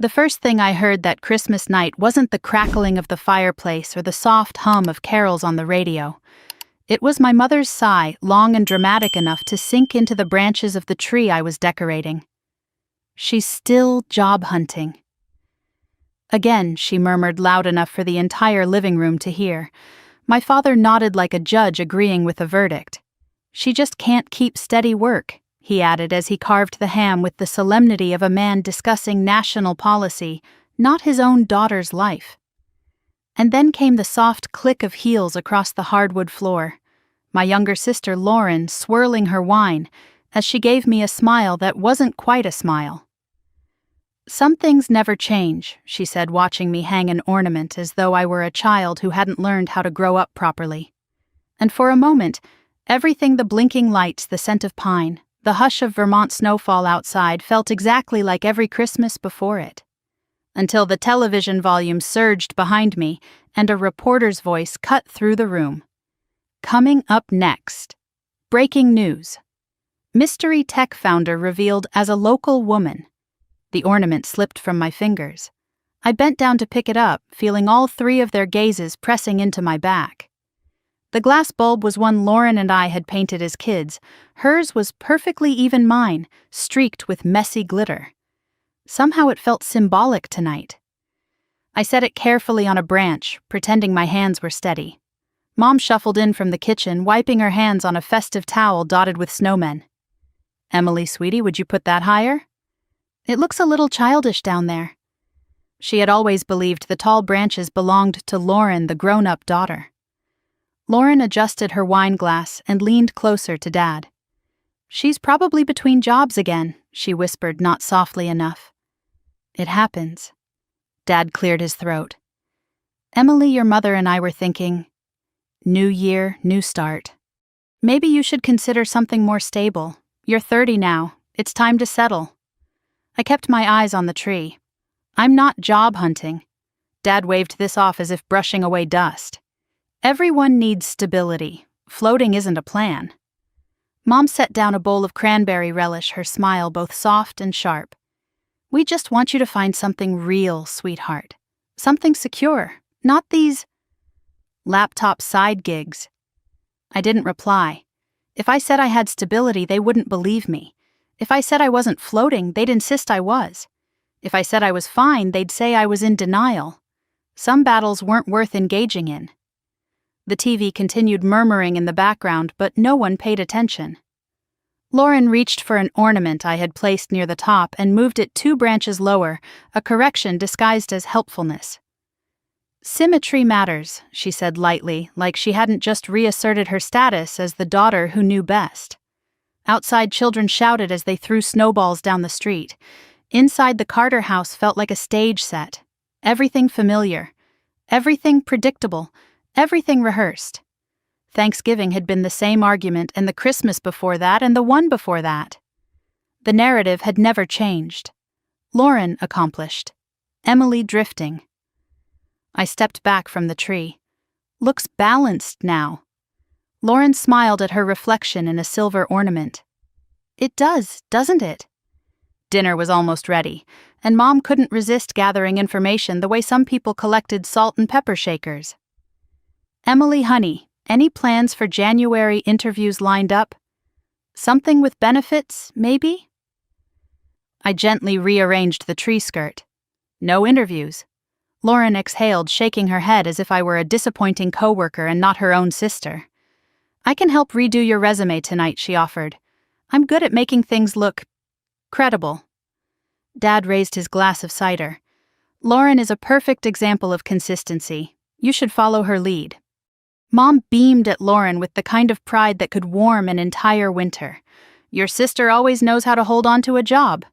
The first thing I heard that Christmas night wasn't the crackling of the fireplace or the soft hum of carols on the radio. It was my mother's sigh, long and dramatic enough to sink into the branches of the tree I was decorating. "She's still job hunting." Again, she murmured loud enough for the entire living room to hear. My father nodded like a judge agreeing with the verdict. "She just can't keep steady work," he added as he carved the ham with the solemnity of a man discussing national policy, not his own daughter's life. And then came the soft click of heels across the hardwood floor. My younger sister Lauren swirling her wine as she gave me a smile that wasn't quite a smile. "Some things never change," she said, watching me hang an ornament as though I were a child who hadn't learned how to grow up properly. And for a moment, everything, the blinking lights, the scent of pine, the hush of Vermont snowfall outside, felt exactly like every Christmas before it. Until the television volume surged behind me and a reporter's voice cut through the room. Coming up next. Breaking news. Mystery tech founder revealed as a local woman. The ornament slipped from my fingers. I bent down to pick it up, feeling all three of their gazes pressing into my back. The glass bulb was one Lauren and I had painted as kids. Hers was perfectly even mine, streaked with messy glitter. Somehow it felt symbolic tonight. I set it carefully on a branch, pretending my hands were steady. Mom shuffled in from the kitchen, wiping her hands on a festive towel dotted with snowmen. "Emily, sweetie, would you put that higher? It looks a little childish down there." She had always believed the tall branches belonged to Lauren, the grown-up daughter. Lauren adjusted her wine glass and leaned closer to Dad. "She's probably between jobs again," she whispered, not softly enough. "It happens." Dad cleared his throat. "Emily, your mother and I were thinking, new year, new start. Maybe you should consider something more stable. You're 30 now. It's time to settle." I kept my eyes on the tree. "I'm not job hunting." Dad waved this off as if brushing away dust. "Everyone needs stability. Floating isn't a plan." Mom set down a bowl of cranberry relish, her smile both soft and sharp. "We just want you to find something real, sweetheart. Something secure, not these laptop side gigs." I didn't reply. If I said I had stability, they wouldn't believe me. If I said I wasn't floating, they'd insist I was. If I said I was fine, they'd say I was in denial. Some battles weren't worth engaging in. The TV continued murmuring in the background, but no one paid attention. Lauren reached for an ornament I had placed near the top and moved it 2 branches lower, a correction disguised as helpfulness. "Symmetry matters," she said lightly, like she hadn't just reasserted her status as the daughter who knew best. Outside, children shouted as they threw snowballs down the street. Inside, the Carter house felt like a stage set. Everything familiar. Everything predictable. Everything rehearsed. Thanksgiving had been the same argument, and the Christmas before that, and the one before that. The narrative had never changed. Lauren accomplished. Emily drifting. I stepped back from the tree. "Looks balanced now." Lauren smiled at her reflection in a silver ornament. "It does, doesn't it?" Dinner was almost ready, and Mom couldn't resist gathering information the way some people collected salt and pepper shakers. "Emily, honey, any plans for January interviews lined up? Something with benefits, maybe?" I gently rearranged the tree skirt. "No interviews." Lauren exhaled, shaking her head as if I were a disappointing coworker and not her own sister. "I can help redo your resume tonight," she offered. "I'm good at making things look credible." Dad raised his glass of cider. "Lauren is a perfect example of consistency. You should follow her lead." Mom beamed at Lauren with the kind of pride that could warm an entire winter. "Your sister always knows how to hold on to a job."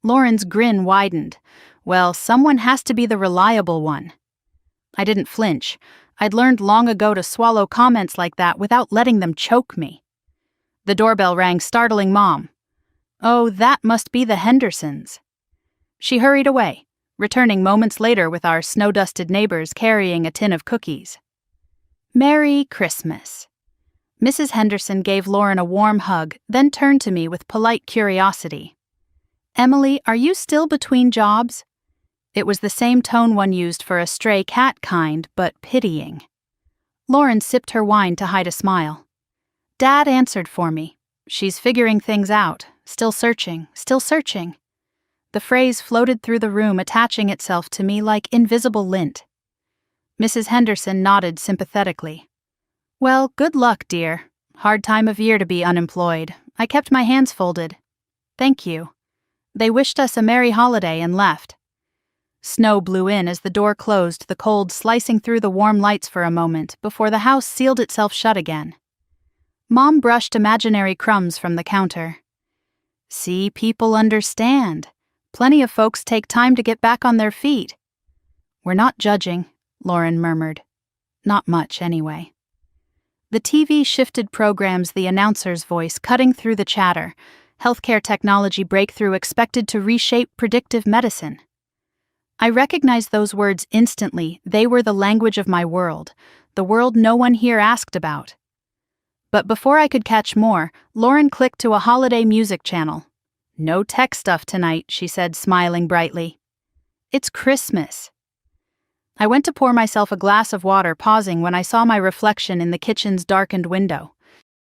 Lauren's grin widened. "Well, someone has to be the reliable one." I didn't flinch. I'd learned long ago to swallow comments like that without letting them choke me. The doorbell rang, startling Mom. "Oh, that must be the Hendersons." She hurried away, returning moments later with our snow-dusted neighbors carrying a tin of cookies. "Merry Christmas." Mrs. Henderson gave Lauren a warm hug, then turned to me with polite curiosity. "Emily, are you still between jobs?" It was the same tone one used for a stray cat kind, but pitying. Lauren sipped her wine to hide a smile. Dad answered for me. She's figuring things out, still searching, still searching. The phrase floated through the room, attaching itself to me like invisible lint. Mrs. Henderson nodded sympathetically. Well, good luck, dear. Hard time of year to be unemployed. I kept my hands folded. Thank you. They wished us a merry holiday and left. Snow blew in as the door closed, the cold slicing through the warm lights for a moment before the house sealed itself shut again. Mom brushed imaginary crumbs from the counter. See, people understand. Plenty of folks take time to get back on their feet. We're not judging, Lauren murmured. Not much, anyway. The TV shifted programs, the announcer's voice cutting through the chatter. Healthcare technology breakthrough expected to reshape predictive medicine. I recognized those words instantly. They were the language of my world, the world no one here asked about. But before I could catch more, Lauren clicked to a holiday music channel. No tech stuff tonight, she said, smiling brightly. It's Christmas. I went to pour myself a glass of water, pausing when I saw my reflection in the kitchen's darkened window.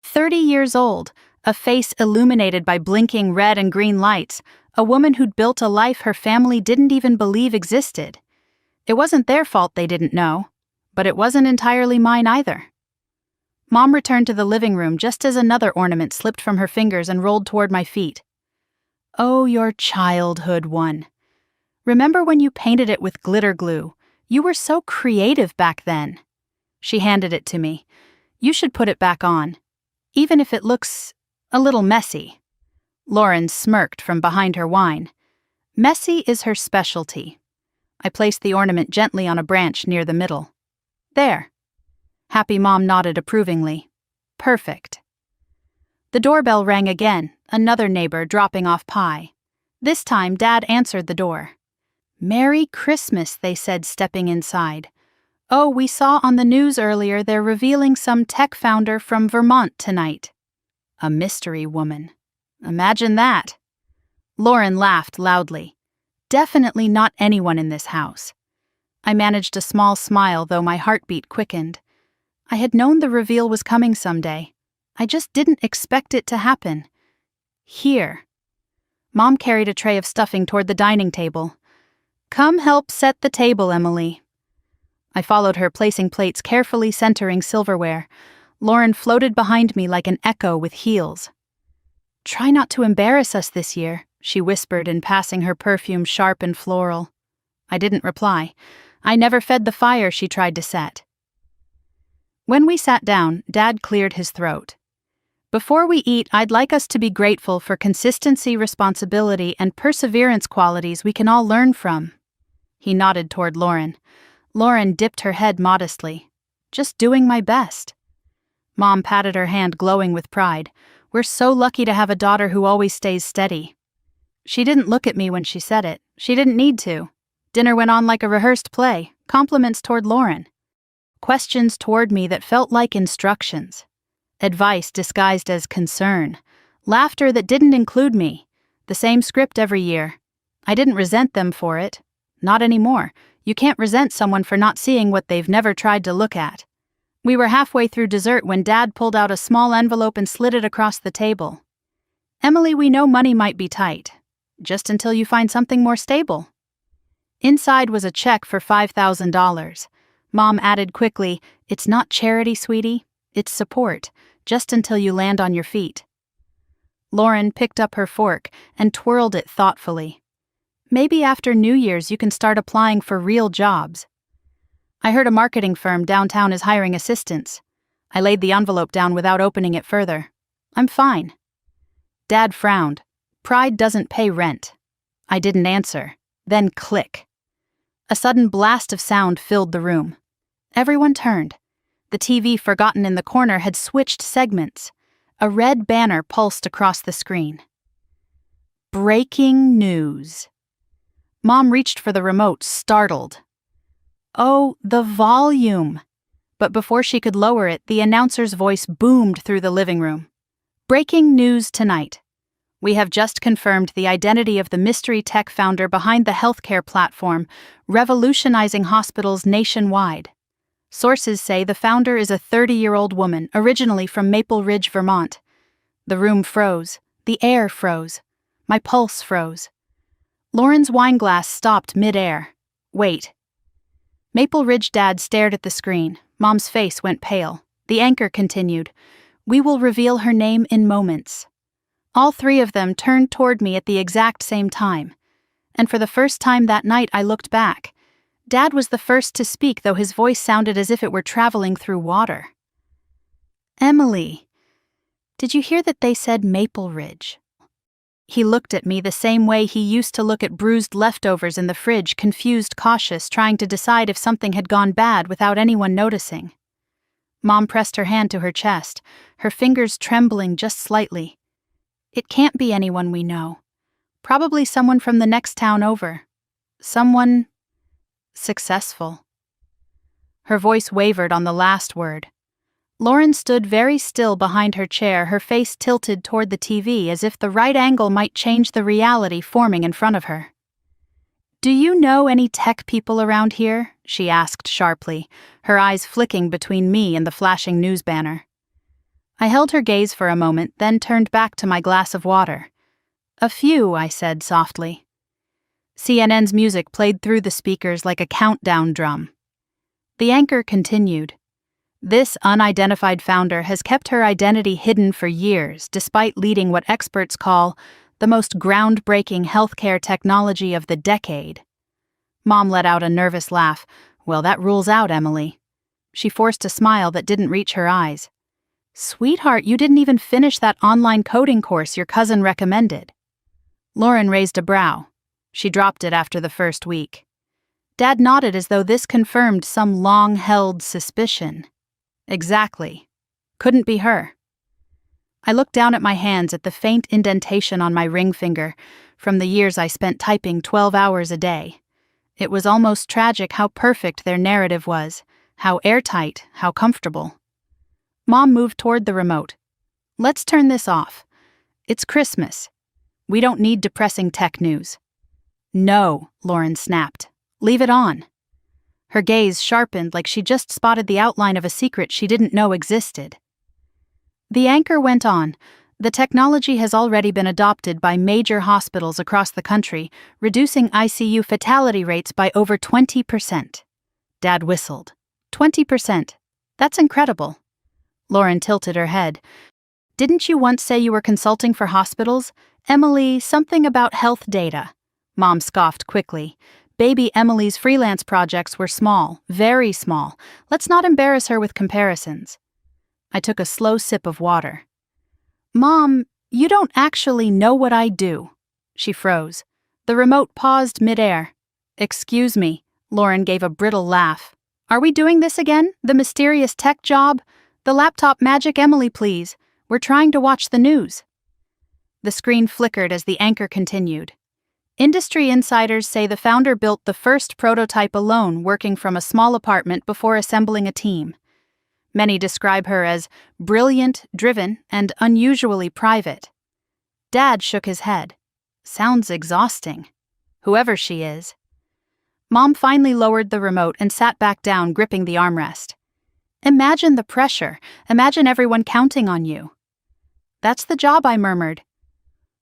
30 years old, a face illuminated by blinking red and green lights, a woman who'd built a life her family didn't even believe existed. It wasn't their fault they didn't know, but it wasn't entirely mine either. Mom returned to the living room just as another ornament slipped from her fingers and rolled toward my feet. Oh, your childhood one. Remember when you painted it with glitter glue? You were so creative back then. She handed it to me. You should put it back on, even if it looks a little messy. Lauren smirked from behind her wine. Messy is her specialty. I placed the ornament gently on a branch near the middle. There. Happy Mom nodded approvingly. Perfect. The doorbell rang again, another neighbor dropping off pie. This time, Dad answered the door. Merry Christmas, they said, stepping inside. Oh, we saw on the news earlier they're revealing some tech founder from Vermont tonight. A mystery woman. Imagine that. Lauren laughed loudly. Definitely not anyone in this house. I managed a small smile, though my heartbeat quickened. I had known the reveal was coming someday. I just didn't expect it to happen. Here. Mom carried a tray of stuffing toward the dining table. Come help set the table, Emily. I followed her, placing plates carefully, centering silverware. Lauren floated behind me like an echo with heels. Try not to embarrass us this year, she whispered in passing her perfume sharp and floral. I didn't reply. I never fed the fire she tried to set. When we sat down, Dad cleared his throat. Before we eat, I'd like us to be grateful for consistency, responsibility, and perseverance, qualities we can all learn from. He nodded toward Lauren. Lauren dipped her head modestly. Just doing my best. Mom patted her hand, glowing with pride. We're so lucky to have a daughter who always stays steady. She didn't look at me when she said it. She didn't need to. Dinner went on like a rehearsed play, compliments toward Lauren. Questions toward me that felt like instructions. Advice disguised as concern. Laughter that didn't include me. The same script every year. I didn't resent them for it. Not anymore. You can't resent someone for not seeing what they've never tried to look at. We were halfway through dessert when Dad pulled out a small envelope and slid it across the table. Emily, we know money might be tight. Just until you find something more stable. Inside was a check for $5,000. Mom added quickly, it's not charity, sweetie. It's support, just until you land on your feet. Lauren picked up her fork and twirled it thoughtfully. Maybe after New Year's you can start applying for real jobs. I heard a marketing firm downtown is hiring assistants. I laid the envelope down without opening it further. I'm fine. Dad frowned. Pride doesn't pay rent. I didn't answer. Then click. A sudden blast of sound filled the room. Everyone turned. The TV, forgotten in the corner, had switched segments. A red banner pulsed across the screen. Breaking news. Mom reached for the remote, startled. Oh, the volume! But before she could lower it, the announcer's voice boomed through the living room. Breaking news tonight. We have just confirmed the identity of the mystery tech founder behind the healthcare platform, revolutionizing hospitals nationwide. Sources say the founder is a 30-year-old woman, originally from Maple Ridge, Vermont. The room froze. The air froze. My pulse froze. Lauren's wine glass stopped mid-air. Wait. Maple Ridge Dad stared at the screen. Mom's face went pale. The anchor continued. We will reveal her name in moments. All three of them turned toward me at the exact same time. And for the first time that night I looked back. Dad was the first to speak, though his voice sounded as if it were traveling through water. Emily, did you hear that they said Maple Ridge? He looked at me the same way he used to look at bruised leftovers in the fridge, confused, cautious, trying to decide if something had gone bad without anyone noticing. Mom pressed her hand to her chest, her fingers trembling just slightly. It can't be anyone we know. Probably someone from the next town over. Someone successful. Her voice wavered on the last word. Lauren stood very still behind her chair, her face tilted toward the TV as if the right angle might change the reality forming in front of her. Do you know any tech people around here? She asked sharply, her eyes flicking between me and the flashing news banner. I held her gaze for a moment, then turned back to my glass of water. A few, I said softly. CNN's music played through the speakers like a countdown drum. The anchor continued. This unidentified founder has kept her identity hidden for years, despite leading what experts call the most groundbreaking healthcare technology of the decade. Mom let out a nervous laugh. Well, that rules out Emily. She forced a smile that didn't reach her eyes. Sweetheart, you didn't even finish that online coding course your cousin recommended. Lauren raised a brow. She dropped it after the first week. Dad nodded as though this confirmed some long-held suspicion. Exactly. Couldn't be her. I looked down at my hands at the faint indentation on my ring finger from the years I spent typing 12 hours a day. It was almost tragic how perfect their narrative was, how airtight, how comfortable. Mom moved toward the remote. Let's turn this off. It's Christmas. We don't need depressing tech news. No, Lauren snapped. Leave it on. Her gaze sharpened like she just spotted the outline of a secret she didn't know existed. The anchor went on. The technology has already been adopted by major hospitals across the country, reducing ICU fatality rates by over 20%. Dad whistled. 20%. That's incredible. Lauren tilted her head. Didn't you once say you were consulting for hospitals? Emily, something about health data. Mom scoffed quickly. Baby Emily's freelance projects were small, very small. Let's not embarrass her with comparisons. I took a slow sip of water. Mom, you don't actually know what I do. She froze. The remote paused midair. Excuse me, Lauren gave a brittle laugh. Are we doing this again? The mysterious tech job? The laptop magic, Emily, please. We're trying to watch the news. The screen flickered as the anchor continued. Industry insiders say the founder built the first prototype alone, working from a small apartment before assembling a team. Many describe her as brilliant, driven, and unusually private. Dad shook his head. Sounds exhausting. Whoever she is. Mom finally lowered the remote and sat back down, gripping the armrest. Imagine the pressure. Imagine everyone counting on you. That's the job, I murmured.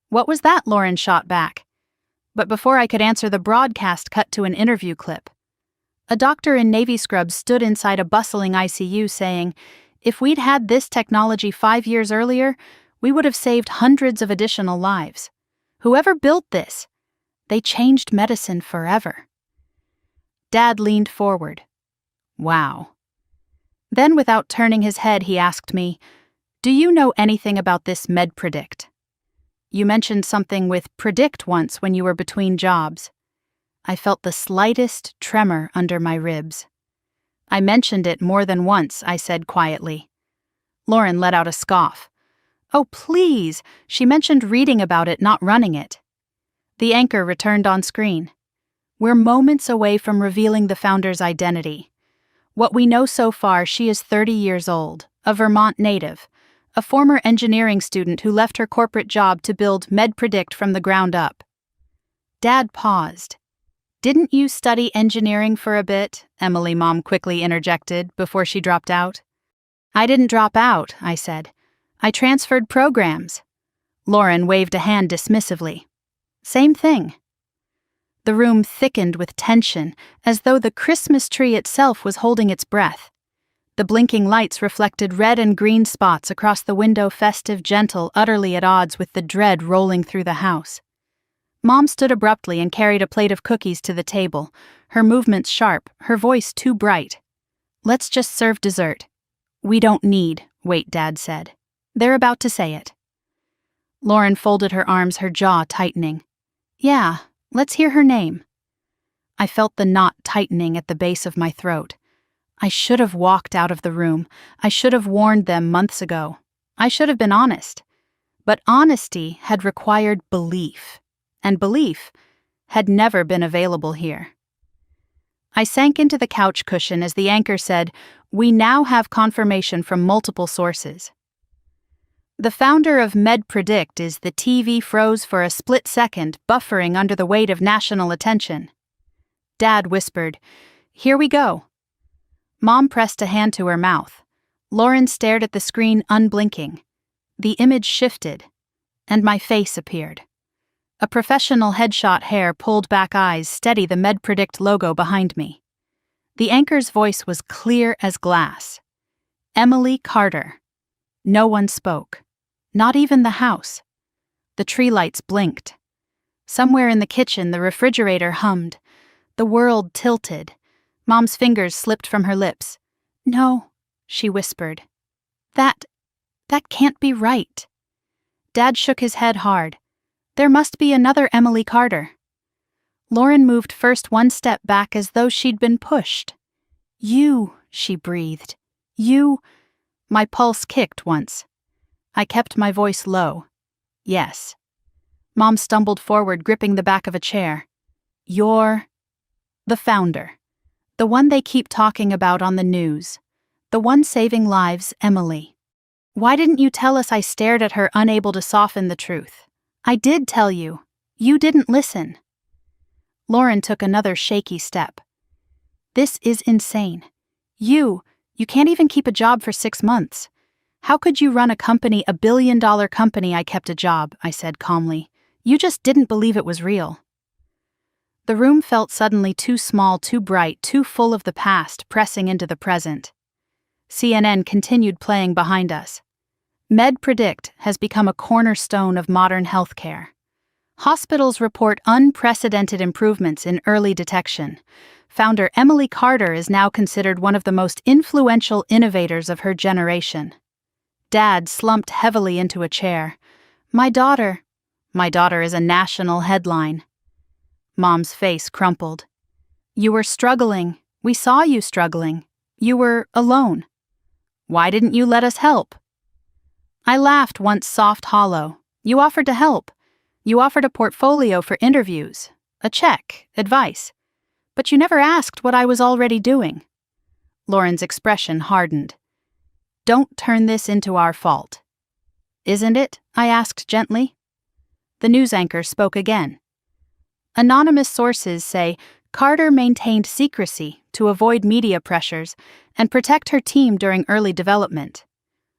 What was that? Lauren shot back. But before I could answer, the broadcast cut to an interview clip. A doctor in Navy scrubs stood inside a bustling ICU saying, if we'd had this technology 5 years earlier, we would have saved hundreds of additional lives. Whoever built this, they changed medicine forever. Dad leaned forward. Wow. Then, without turning his head, he asked me, do you know anything about this MedPredict? You mentioned something with predict once when you were between jobs. I felt the slightest tremor under my ribs. I mentioned it more than once, I said quietly. Lauren let out a scoff. Oh, please, she mentioned reading about it, not running it. The anchor returned on screen. We're moments away from revealing the founder's identity. What we know so far, she is 30 years old, a Vermont native, a former engineering student who left her corporate job to build MedPredict from the ground up. Dad paused. "Didn't you study engineering for a bit?" Emily Mom quickly interjected before she dropped out. "I didn't drop out," I said. "I transferred programs." Lauren waved a hand dismissively. "Same thing." The room thickened with tension, as though the Christmas tree itself was holding its breath. The blinking lights reflected red and green spots across the window, festive, gentle, utterly at odds with the dread rolling through the house. Mom stood abruptly and carried a plate of cookies to the table, her movements sharp, her voice too bright. "Let's just serve dessert." "We don't need," wait, Dad said. "They're about to say it." Lauren folded her arms, her jaw tightening. "Yeah, let's hear her name." I felt the knot tightening at the base of my throat. I should have walked out of the room. I should have warned them months ago. I should have been honest. But honesty had required belief, and belief had never been available here. I sank into the couch cushion as the anchor said, "We now have confirmation from multiple sources." The founder of MedPredict is the TV froze for a split second, buffering under the weight of national attention. Dad whispered, "Here we go." Mom pressed a hand to her mouth. Lauren stared at the screen unblinking. The image shifted, and my face appeared. A professional headshot, hair, pulled back eyes steady the MedPredict logo behind me. The anchor's voice was clear as glass. "Emily Carter." No one spoke. Not even the house. The tree lights blinked. Somewhere in the kitchen, the refrigerator hummed. The world tilted. Mom's fingers slipped from her lips. "No," she whispered. That can't be right." Dad shook his head hard. "There must be another Emily Carter." Lauren moved first one step back as though she'd been pushed. "You," she breathed. "You." My pulse kicked once. I kept my voice low. "Yes." Mom stumbled forward, gripping the back of a chair. "You're the founder. The one they keep talking about on the news. The one saving lives, Emily. Why didn't you tell us?" I stared at her, unable to soften the truth. "I did tell you. You didn't listen." Lauren took another shaky step. "This is insane. You can't even keep a job for 6 months. How could you run a company, a billion-dollar company?" "I kept a job," I said calmly. "You just didn't believe it was real." The room felt suddenly too small, too bright, too full of the past, pressing into the present. CNN continued playing behind us. MedPredict has become a cornerstone of modern healthcare. Hospitals report unprecedented improvements in early detection. Founder Emily Carter is now considered one of the most influential innovators of her generation. Dad slumped heavily into a chair. My daughter is a national headline." Mom's face crumpled. "You were struggling. We saw you struggling. You were alone. Why didn't you let us help?" I laughed once, soft, hollow. "You offered to help. You offered a portfolio for interviews, a check, advice. But you never asked what I was already doing." Lauren's expression hardened. "Don't turn this into our fault." "Isn't it?" I asked gently. The news anchor spoke again. "Anonymous sources say Carter maintained secrecy to avoid media pressures and protect her team during early development.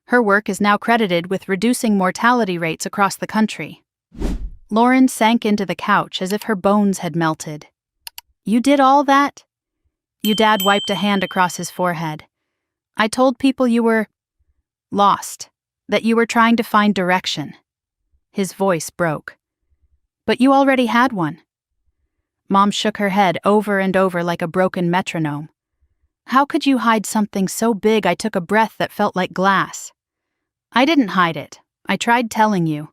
Her work is now credited with reducing mortality rates across the country." Lauren sank into the couch as if her bones had melted. "You did all that?" Dad wiped a hand across his forehead. "I told people you were lost, that you were trying to find direction." His voice broke. "But you already had one." Mom shook her head over and over like a broken metronome. "How could you hide something so big?" I took a breath that felt like glass. "I didn't hide it. I tried telling you.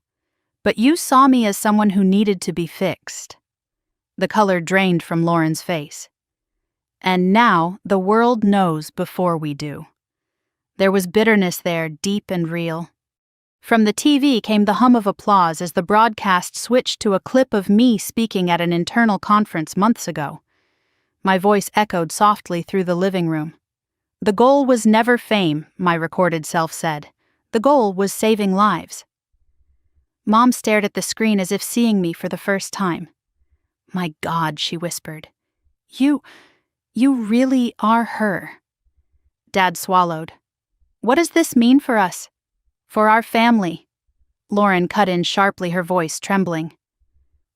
But you saw me as someone who needed to be fixed." The color drained from Lauren's face. "And now the world knows before we do." There was bitterness there, deep and real. From the TV came the hum of applause as the broadcast switched to a clip of me speaking at an internal conference months ago. My voice echoed softly through the living room. "The goal was never fame," my recorded self said. The goal was saving lives. Mom stared at the screen as if seeing me for the first time. "My God," she whispered. You really are her." Dad swallowed. "What does this mean for us? For our family?" Lauren cut in sharply, her voice trembling.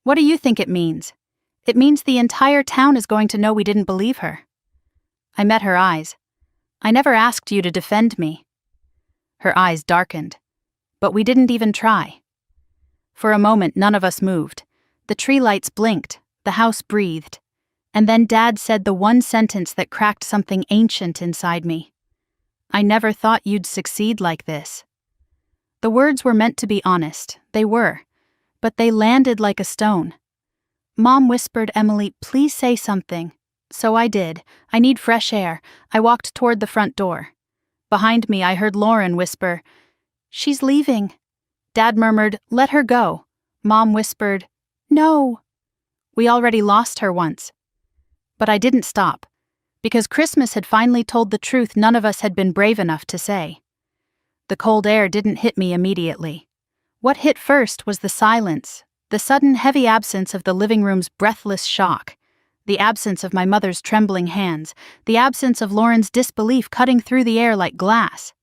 "What do you think it means? It means the entire town is going to know we didn't believe her." I met her eyes. "I never asked you to defend me." Her eyes darkened. "But we didn't even try." For a moment, none of us moved. The tree lights blinked, the house breathed, and then Dad said the one sentence that cracked something ancient inside me. "I never thought you'd succeed like this." The words were meant to be honest, they were, but they landed like a stone. Mom whispered, "Emily, please say something." So I did. "I need fresh air." I walked toward the front door. Behind me, I heard Lauren whisper, "She's leaving." Dad murmured, "Let her go." Mom whispered, "No." We already lost her once. But I didn't stop, because Christmas had finally told the truth none of us had been brave enough to say. The cold air didn't hit me immediately. What hit first was the silence, the sudden heavy absence of the living room's breathless shock, the absence of my mother's trembling hands, the absence of Lauren's disbelief cutting through the air like glass.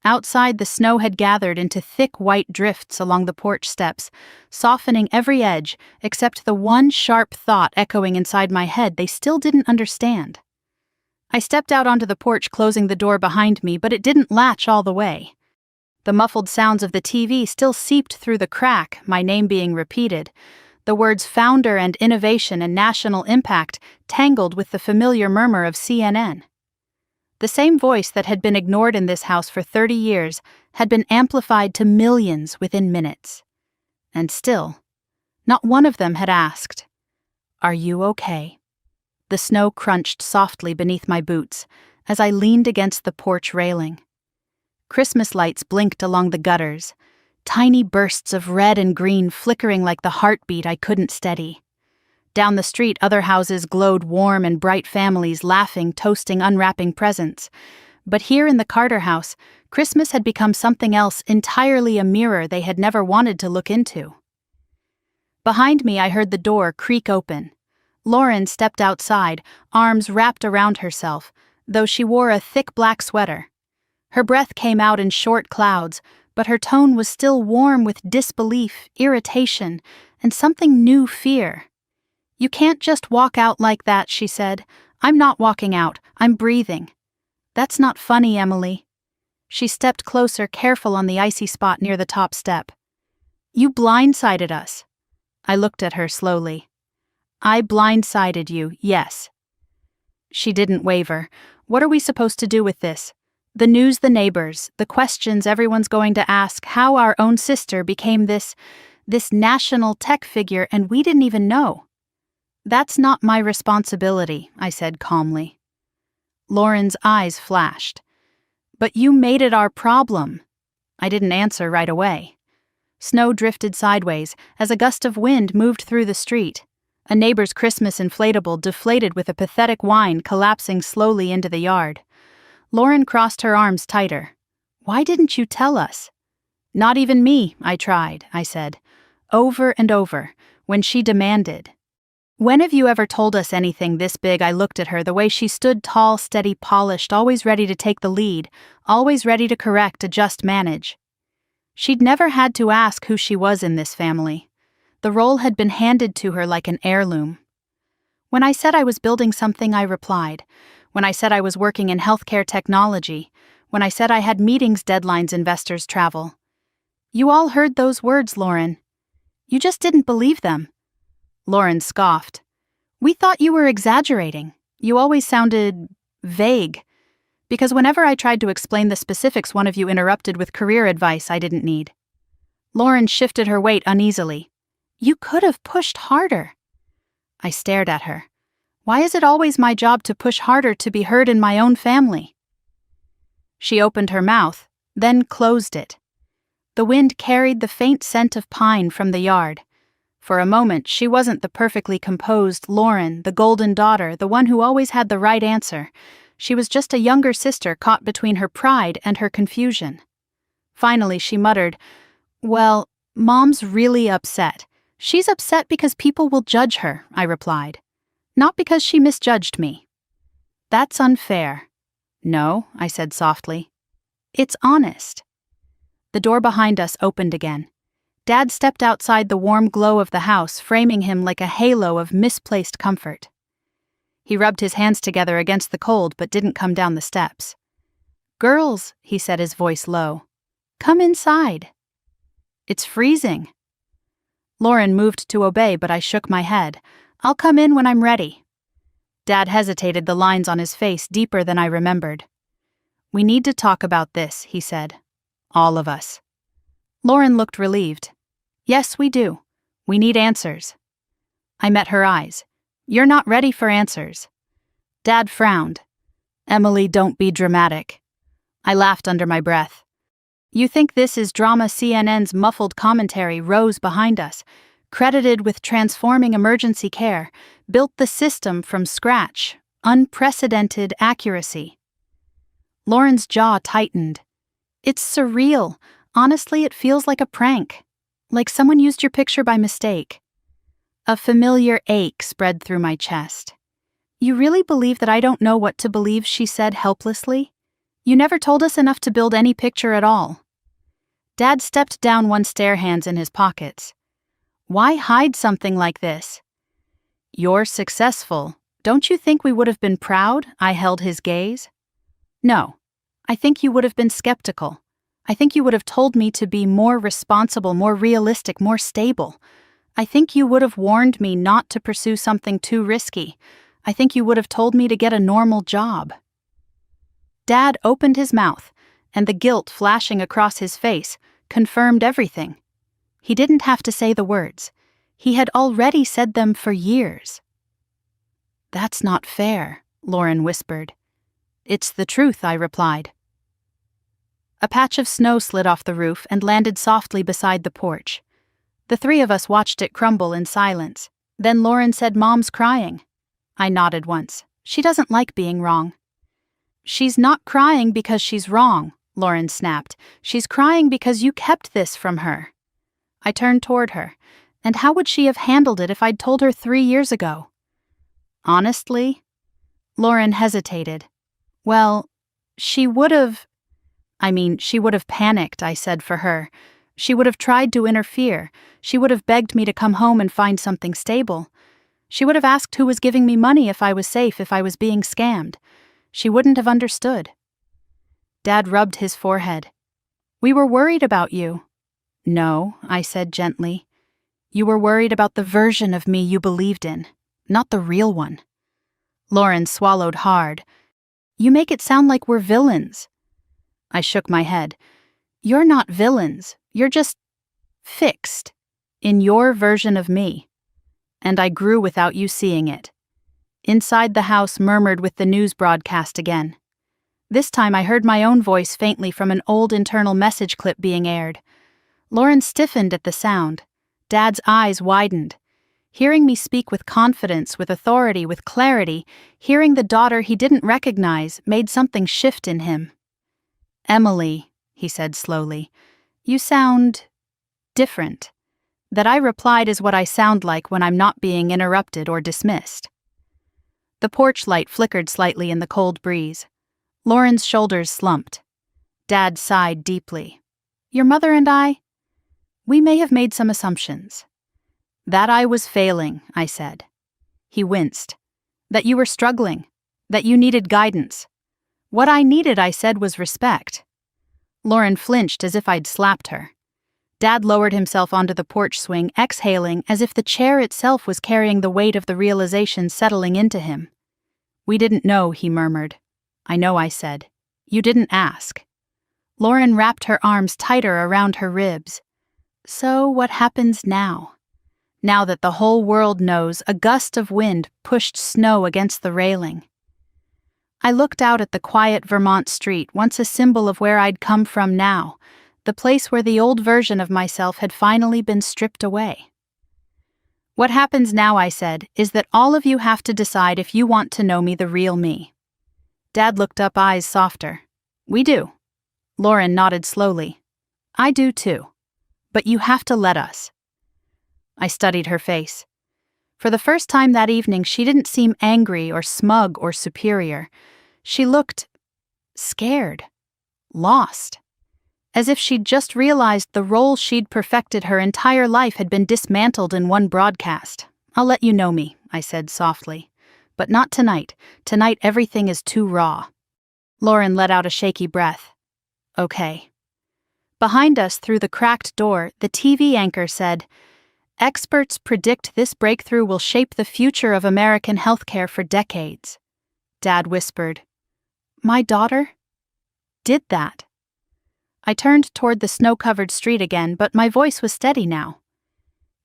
Outside, the snow had gathered into thick white drifts along the porch steps, softening every edge except the one sharp thought echoing inside my head they still didn't understand. I stepped out onto the porch, closing the door behind me, but it didn't latch all the way. The muffled sounds of the TV still seeped through the crack, my name being repeated. The words founder and innovation and national impact tangled with the familiar murmur of CNN. The same voice that had been ignored in this house for 30 years had been amplified to millions within minutes. And still, not one of them had asked, "Are you okay?" The snow crunched softly beneath my boots as I leaned against the porch railing. Christmas lights blinked along the gutters, tiny bursts of red and green flickering like the heartbeat I couldn't steady. Down the street, other houses glowed warm and bright, families laughing, toasting, unwrapping presents. But here in the Carter house, Christmas had become something else, entirely a mirror they had never wanted to look into. Behind me, I heard the door creak open. Lauren stepped outside, arms wrapped around herself, though she wore a thick black sweater. Her breath came out in short clouds, but her tone was still warm with disbelief, irritation, and something new fear. "You can't just walk out like that," she said. "I'm not walking out, I'm breathing." "That's not funny, Emily." She stepped closer, careful on the icy spot near the top step. "You blindsided us." I looked at her slowly. "I blindsided you, yes." She didn't waver. "What are we supposed to do with this? The news, the neighbors, the questions everyone's going to ask, how our own sister became this national tech figure and we didn't even know." "That's not my responsibility," I said calmly. Lauren's eyes flashed. "But you made it our problem." I didn't answer right away. Snow drifted sideways as a gust of wind moved through the street. A neighbor's Christmas inflatable deflated with a pathetic whine, collapsing slowly into the yard. Lauren crossed her arms tighter. "Why didn't you tell us?" "Not even me," I tried, I said. Over and over, when she demanded. "When have you ever told us anything this big?" I looked at her, the way she stood tall, steady, polished, always ready to take the lead, always ready to correct, adjust, manage. She'd never had to ask who she was in this family. The role had been handed to her like an heirloom. When I said I was building something, I replied. When I said I was working in healthcare technology. When I said I had meetings, deadlines, investors, travel. You all heard those words, Lauren. You just didn't believe them. Lauren scoffed. "We thought you were exaggerating. You always sounded vague. Because whenever I tried to explain the specifics, one of you interrupted with career advice I didn't need." Lauren shifted her weight uneasily. "You could have pushed harder." I stared at her. Why is it always my job to push harder to be heard in my own family? She opened her mouth, then closed it. The wind carried the faint scent of pine from the yard. For a moment, she wasn't the perfectly composed Lauren, the golden daughter, the one who always had the right answer. She was just a younger sister caught between her pride and her confusion. Finally, she muttered, "Well, Mom's really upset. She's upset because people will judge her," I replied. "Not because she misjudged me." "That's unfair." "No," I said softly. "It's honest." The door behind us opened again. Dad stepped outside the warm glow of the house, framing him like a halo of misplaced comfort. He rubbed his hands together against the cold but didn't come down the steps. "Girls," he said, his voice low, "come inside." "It's freezing." Lauren moved to obey, but I shook my head. "I'll come in when I'm ready." Dad hesitated, the lines on his face deeper than I remembered. "We need to talk about this," he said. "All of us." Lauren looked relieved. "Yes, we do. We need answers." I met her eyes. "You're not ready for answers." Dad frowned. "Emily, don't be dramatic." I laughed under my breath. "You think this is drama?" CNN's muffled commentary rose behind us, credited with transforming emergency care, built the system from scratch, unprecedented accuracy. Lauren's jaw tightened. "It's surreal. Honestly, it feels like a prank. Like someone used your picture by mistake." A familiar ache spread through my chest. "You really believe that I don't know what to believe?" she said helplessly. "You never told us enough to build any picture at all." Dad stepped down one stair, hands in his pockets. "Why hide something like this?" "You're successful. Don't you think we would have been proud?" I held his gaze. "No. I think you would have been skeptical. I think you would have told me to be more responsible, more realistic, more stable. I think you would have warned me not to pursue something too risky. I think you would have told me to get a normal job." Dad opened his mouth, and the guilt flashing across his face confirmed everything. He didn't have to say the words. He had already said them for years. "That's not fair," Lauren whispered. "It's the truth," I replied. A patch of snow slid off the roof and landed softly beside the porch. The three of us watched it crumble in silence. Then Lauren said, "Mom's crying." I nodded once. "She doesn't like being wrong." "She's not crying because she's wrong," Lauren snapped. "She's crying because you kept this from her." I turned toward her. And how would she have handled it if I'd told her 3 years ago? "Honestly?" Lauren hesitated. "Well, she would have panicked," I said for her. "She would have tried to interfere. She would have begged me to come home and find something stable. She would have asked who was giving me money, if I was safe, if I was being scammed. She wouldn't have understood." Dad rubbed his forehead. "We were worried about you." "No," I said gently. "You were worried about the version of me you believed in, not the real one." Lauren swallowed hard. "You make it sound like we're villains." I shook my head. "You're not villains. You're just fixed in your version of me. And I grew without you seeing it." Inside the house murmured with the news broadcast again. This time I heard my own voice faintly from an old internal message clip being aired. Lauren stiffened at the sound. Dad's eyes widened. Hearing me speak with confidence, with authority, with clarity, hearing the daughter he didn't recognize made something shift in him. "Emily," he said slowly, "you sound different." That I replied is what I sound like when I'm not being interrupted or dismissed. The porch light flickered slightly in the cold breeze. Lauren's shoulders slumped. Dad sighed deeply. "Your mother and I? We may have made some assumptions." "That I was failing," I said. He winced. "That you were struggling. That you needed guidance." "What I needed," I said, "was respect." Lauren flinched as if I'd slapped her. Dad lowered himself onto the porch swing, exhaling as if the chair itself was carrying the weight of the realization settling into him. "We didn't know," he murmured. "I know," I said. "You didn't ask." Lauren wrapped her arms tighter around her ribs. "So what happens now? Now that the whole world knows, a gust of wind pushed snow against the railing." I looked out at the quiet Vermont street, once a symbol of where I'd come from now, the place where the old version of myself had finally been stripped away. "What happens now," I said, "is that all of you have to decide if you want to know me, the real me." Dad looked up, eyes softer. "We do." Lauren nodded slowly. I do too. But you have to let us. I studied her face. For the first time that evening, she didn't seem angry or smug or superior. She looked scared, lost, as if she'd just realized the role she'd perfected her entire life had been dismantled in one broadcast. I'll let you know me, I said softly. But not tonight. Tonight everything is too raw. Lauren let out a shaky breath. Okay. Behind us, through the cracked door, the TV anchor said, "Experts predict this breakthrough will shape the future of American healthcare for decades." Dad whispered, "My daughter did that." I turned toward the snow-covered street again, but my voice was steady now.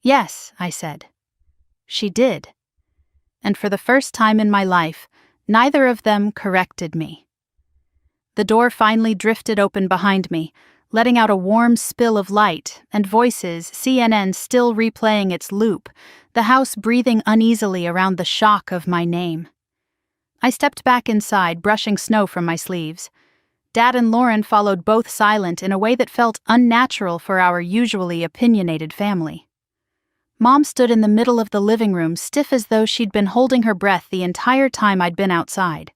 "Yes," I said. "She did." And for the first time in my life, neither of them corrected me. The door finally drifted open behind me, letting out a warm spill of light, and voices, CNN still replaying its loop, the house breathing uneasily around the shock of my name. I stepped back inside, brushing snow from my sleeves. Dad and Lauren followed, both silent in a way that felt unnatural for our usually opinionated family. Mom stood in the middle of the living room, stiff as though she'd been holding her breath the entire time I'd been outside.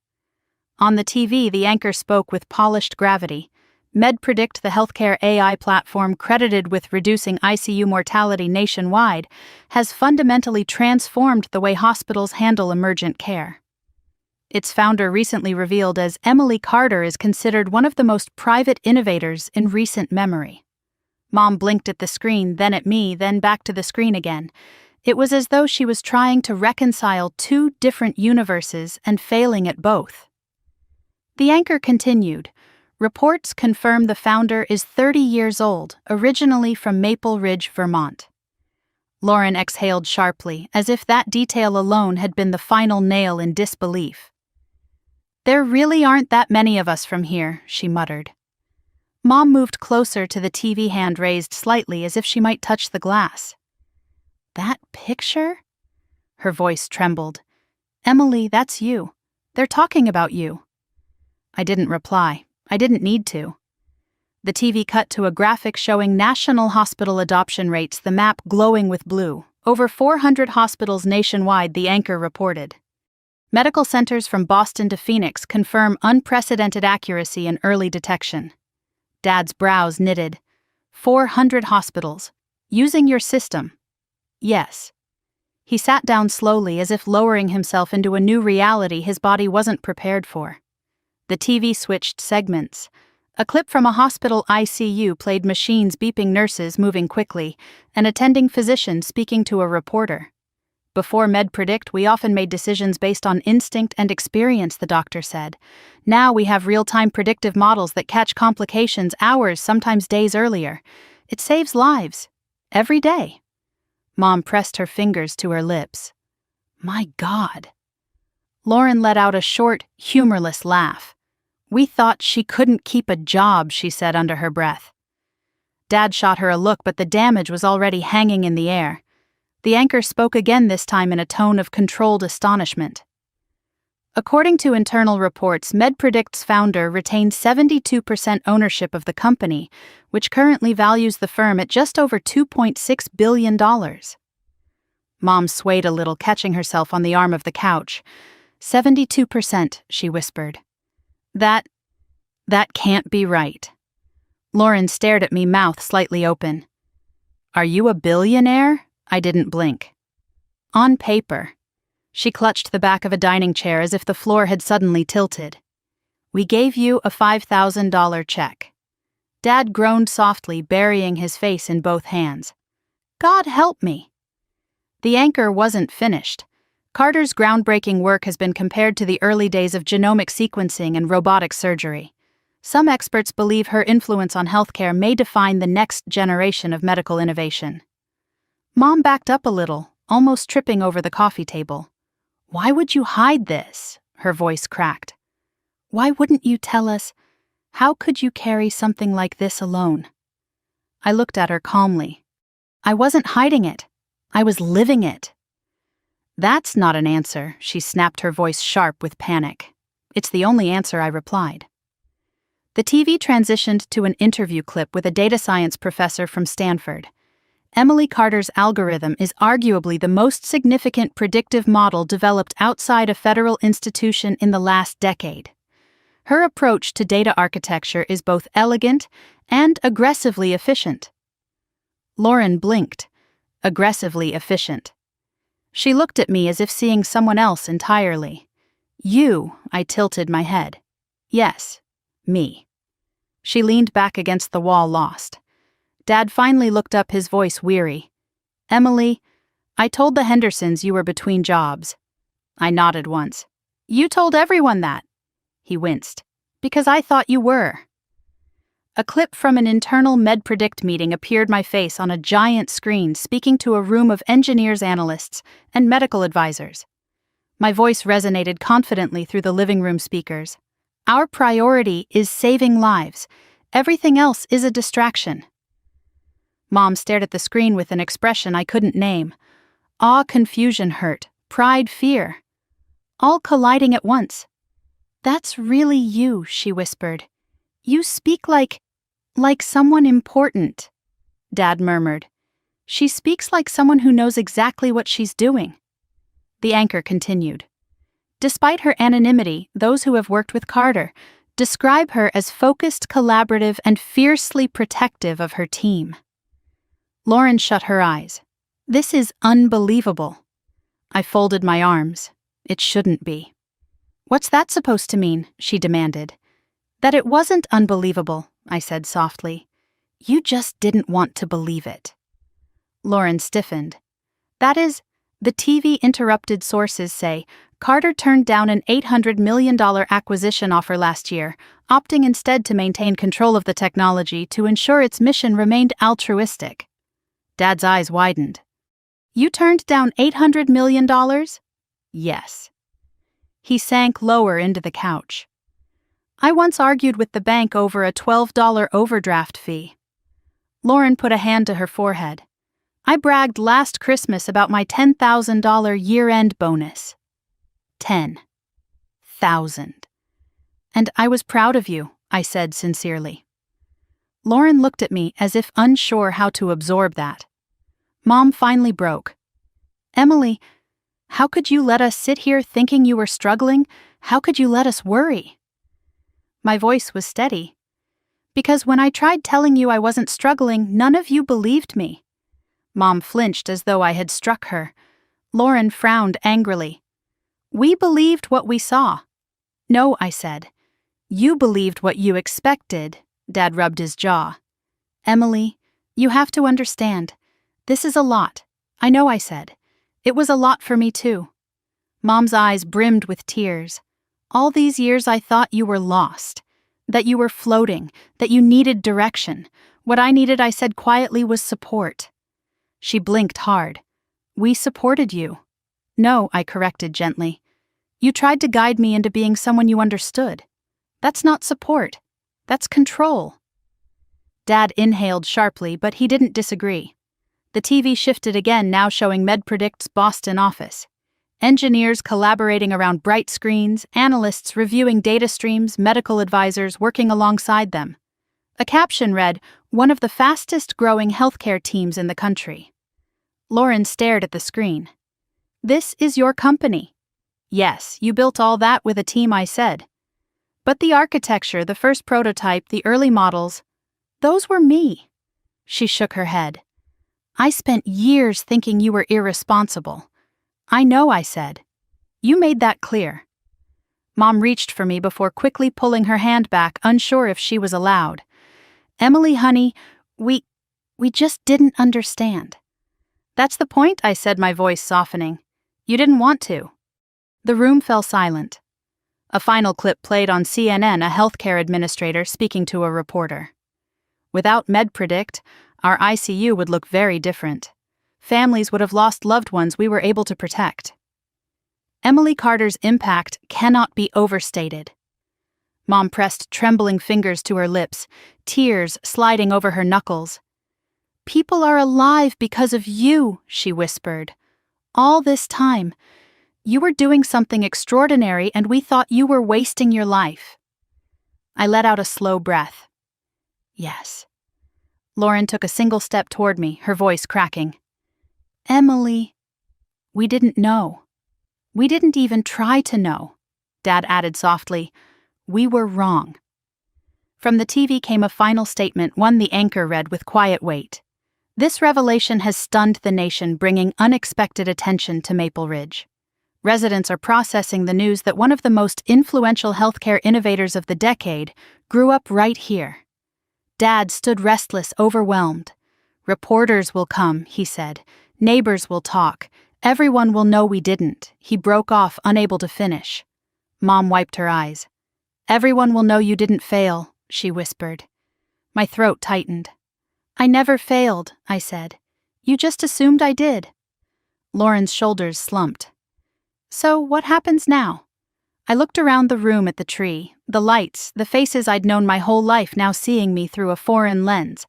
On the TV, the anchor spoke with polished gravity. MedPredict, the healthcare AI platform credited with reducing ICU mortality nationwide, has fundamentally transformed the way hospitals handle emergent care. Its founder recently revealed as Emily Carter is considered one of the most private innovators in recent memory. Mom blinked at the screen, then at me, then back to the screen again. It was as though she was trying to reconcile two different universes and failing at both. The anchor continued. Reports confirm the founder is 30 years old, originally from Maple Ridge, Vermont. Lauren exhaled sharply, as if that detail alone had been the final nail in disbelief. "There really aren't that many of us from here," she muttered. Mom moved closer to the TV, hand raised slightly as if she might touch the glass. "That picture?" Her voice trembled. "Emily, that's you. They're talking about you." I didn't reply. I didn't need to. The TV cut to a graphic showing national hospital adoption rates, the map glowing with blue. Over 400 hospitals nationwide, the anchor reported. Medical centers from Boston to Phoenix confirm unprecedented accuracy in early detection. Dad's brows knitted. 400 hospitals. Using your system. Yes. He sat down slowly, as if lowering himself into a new reality his body wasn't prepared for. The TV switched segments. A clip from a hospital ICU played machines beeping, nurses moving quickly, an attending physician speaking to a reporter. "Before MedPredict, we often made decisions based on instinct and experience," the doctor said. "Now we have real-time predictive models that catch complications hours, sometimes days earlier. It saves lives. Every day." Mom pressed her fingers to her lips. "My God." Lauren let out a short, humorless laugh. "We thought she couldn't keep a job," she said under her breath. Dad shot her a look, but the damage was already hanging in the air. The anchor spoke again, this time in a tone of controlled astonishment. According to internal reports, MedPredict's founder retained 72% ownership of the company, which currently values the firm at just over $2.6 billion. Mom swayed a little, catching herself on the arm of the couch. 72%, she whispered. That can't be right." Lauren stared at me, mouth slightly open. "Are you a billionaire?" I didn't blink. "On paper." She clutched the back of a dining chair as if the floor had suddenly tilted. "We gave you a $5,000 check." Dad groaned softly, burying his face in both hands. "God help me." The anchor wasn't finished. Carter's groundbreaking work has been compared to the early days of genomic sequencing and robotic surgery. Some experts believe her influence on healthcare may define the next generation of medical innovation. Mom backed up a little, almost tripping over the coffee table. "Why would you hide this?" Her voice cracked. "Why wouldn't you tell us? How could you carry something like this alone?" I looked at her calmly. "I wasn't hiding it. I was living it." "That's not an answer," she snapped, her voice sharp with panic. "It's the only answer," I replied. The TV transitioned to an interview clip with a data science professor from Stanford. Emily Carter's algorithm is arguably the most significant predictive model developed outside a federal institution in the last decade. Her approach to data architecture is both elegant and aggressively efficient. Lauren blinked. Aggressively efficient. She looked at me as if seeing someone else entirely. You, I tilted my head. Yes, me. She leaned back against the wall, lost. Dad finally looked up, his voice weary. Emily, I told the Hendersons you were between jobs. I nodded once. You told everyone that. He winced. Because I thought you were. A clip from an internal MedPredict meeting appeared my face on a giant screen, speaking to a room of engineers, analysts, and medical advisors. My voice resonated confidently through the living room speakers. Our priority is saving lives. Everything else is a distraction. Mom stared at the screen with an expression I couldn't name. Awe, confusion, hurt, pride, fear. All colliding at once. That's really you, she whispered. You speak like someone important, Dad murmured. She speaks like someone who knows exactly what she's doing. The anchor continued. Despite her anonymity, those who have worked with Carter describe her as focused, collaborative, and fiercely protective of her team. Lauren shut her eyes. This is unbelievable. I folded my arms. It shouldn't be. What's that supposed to mean? She demanded. That it wasn't unbelievable, I said softly. You just didn't want to believe it. Lauren stiffened. That is, the TV interrupted. Sources say Carter turned down an $800 million acquisition offer last year, opting instead to maintain control of the technology to ensure its mission remained altruistic. Dad's eyes widened. You turned down $800 million? Yes. He sank lower into the couch. I once argued with the bank over a $12 overdraft fee. Lauren put a hand to her forehead. I bragged last Christmas about my $10,000 year-end bonus. 10,000. And I was proud of you, I said sincerely. Lauren looked at me as if unsure how to absorb that. Mom finally broke. Emily, how could you let us sit here thinking you were struggling? How could you let us worry? My voice was steady. Because when I tried telling you I wasn't struggling, none of you believed me. Mom flinched as though I had struck her. Lauren frowned angrily. We believed what we saw. No, I said. You believed what you expected. Dad rubbed his jaw. Emily, you have to understand. This is a lot. I know, I said. It was a lot for me too. Mom's eyes brimmed with tears. All these years I thought you were lost. That you were floating. That you needed direction. What I needed, I said quietly, was support. She blinked hard. We supported you. No, I corrected gently. You tried to guide me into being someone you understood. That's not support. That's control. Dad inhaled sharply, but he didn't disagree. The TV shifted again, now showing MedPredict's Boston office. Engineers collaborating around bright screens, analysts reviewing data streams, medical advisors working alongside them. A caption read, "One of the fastest-growing healthcare teams in the country." Lauren stared at the screen. This is your company. Yes, you built all that with a team, I said. But the architecture, the first prototype, the early models, those were me. She shook her head. I spent years thinking you were irresponsible. I know, I said. You made that clear. Mom reached for me before quickly pulling her hand back, unsure if she was allowed. Emily, honey, we just didn't understand. That's the point, I said, my voice softening. You didn't want to. The room fell silent. A final clip played on CNN, a healthcare administrator speaking to a reporter. Without MedPredict, our ICU would look very different. Families would have lost loved ones we were able to protect. Emily Carter's impact cannot be overstated. Mom pressed trembling fingers to her lips, tears sliding over her knuckles. People are alive because of you, she whispered. All this time. You were doing something extraordinary and we thought you were wasting your life. I let out a slow breath. Yes. Lauren took a single step toward me, her voice cracking. Emily. We didn't know. We didn't even try to know, Dad added softly. We were wrong. From the TV came a final statement, one the anchor read with quiet weight. This revelation has stunned the nation, bringing unexpected attention to Maple Ridge. Residents are processing the news that one of the most influential healthcare innovators of the decade grew up right here. Dad stood restless, overwhelmed. Reporters will come, he said. Neighbors will talk. Everyone will know we didn't. He broke off, unable to finish. Mom wiped her eyes. Everyone will know you didn't fail, she whispered. My throat tightened. I never failed, I said. You just assumed I did. Lauren's shoulders slumped. So what happens now? I looked around the room at the tree, the lights, the faces I'd known my whole life now seeing me through a foreign lens.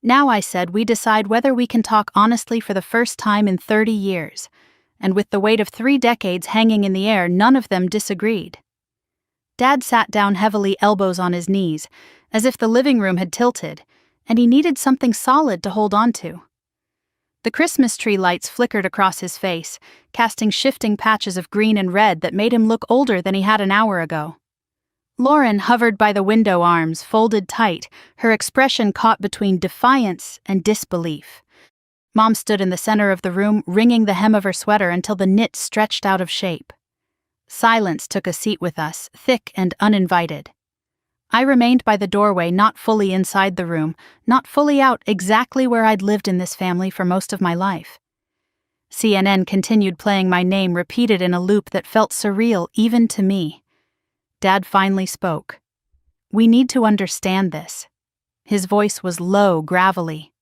Now, I said, we decide whether we can talk honestly for the first time in 30 years. And with the weight of 3 decades hanging in the air, none of them disagreed. Dad sat down heavily, elbows on his knees, as if the living room had tilted, and he needed something solid to hold on to. The Christmas tree lights flickered across his face, casting shifting patches of green and red that made him look older than he had an hour ago. Lauren hovered by the window arms, folded tight, her expression caught between defiance and disbelief. Mom stood in the center of the room, wringing the hem of her sweater until the knit stretched out of shape. Silence took a seat with us, thick and uninvited. I remained by the doorway, not fully inside the room, not fully out, exactly where I'd lived in this family for most of my life. CNN continued playing my name, repeated in a loop that felt surreal even to me. Dad finally spoke. We need to understand this. His voice was low, gravelly.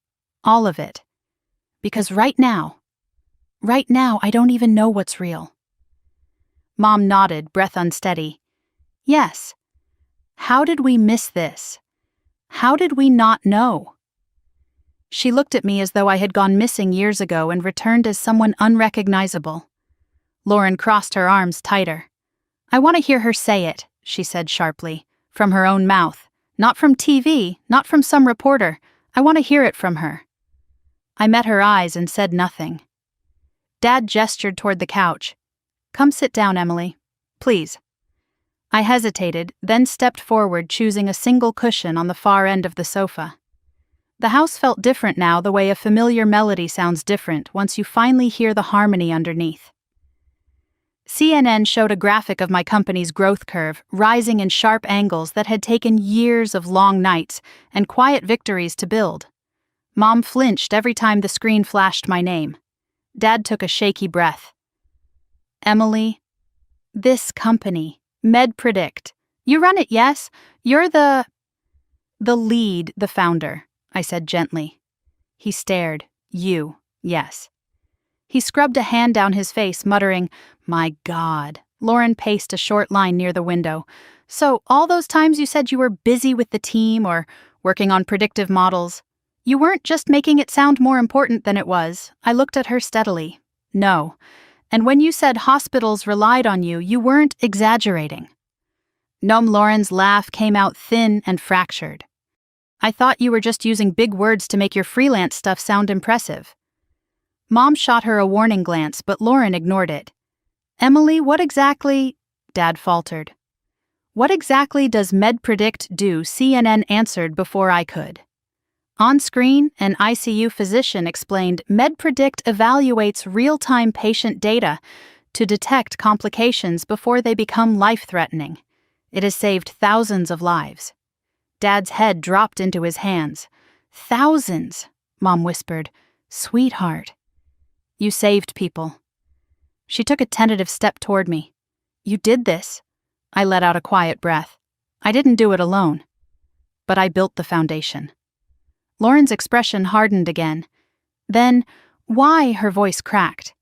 All of it. Because right now, I don't even know what's real. Mom nodded, breath unsteady. Yes. How did we miss this? How did we not know? She looked at me as though I had gone missing years ago and returned as someone unrecognizable. Lauren crossed her arms tighter. I want to hear her say it, she said sharply, from her own mouth. Not from TV, not from some reporter. I want to hear it from her. I met her eyes and said nothing. Dad gestured toward the couch. Come sit down, Emily. Please. I hesitated, then stepped forward, choosing a single cushion on the far end of the sofa. The house felt different now, the way a familiar melody sounds different once you finally hear the harmony underneath. CNN showed a graphic of my company's growth curve, rising in sharp angles that had taken years of long nights and quiet victories to build. Mom flinched every time the screen flashed my name. Dad took a shaky breath. Emily, this company, MedPredict. You run it, yes? You're the lead, the founder, I said gently. He stared. You, yes. He scrubbed a hand down his face, muttering, My God. Lauren paced a short line near the window. So, all those times you said you were busy with the team or working on predictive models, you weren't just making it sound more important than it was. I looked at her steadily. No. And when you said hospitals relied on you, you weren't exaggerating. Noam Lauren's laugh came out thin and fractured. I thought you were just using big words to make your freelance stuff sound impressive. Mom shot her a warning glance, but Lauren ignored it. Emily, what exactly? Dad faltered. What exactly does MedPredict do? CNN answered before I could. On screen, an ICU physician explained MedPredict evaluates real-time patient data to detect complications before they become life-threatening. It has saved thousands of lives. Dad's head dropped into his hands. Thousands, Mom whispered. Sweetheart. You saved people. She took a tentative step toward me. You did this. I let out a quiet breath. I didn't do it alone. But I built the foundation. Lauren's expression hardened again. Then, why? Her voice cracked.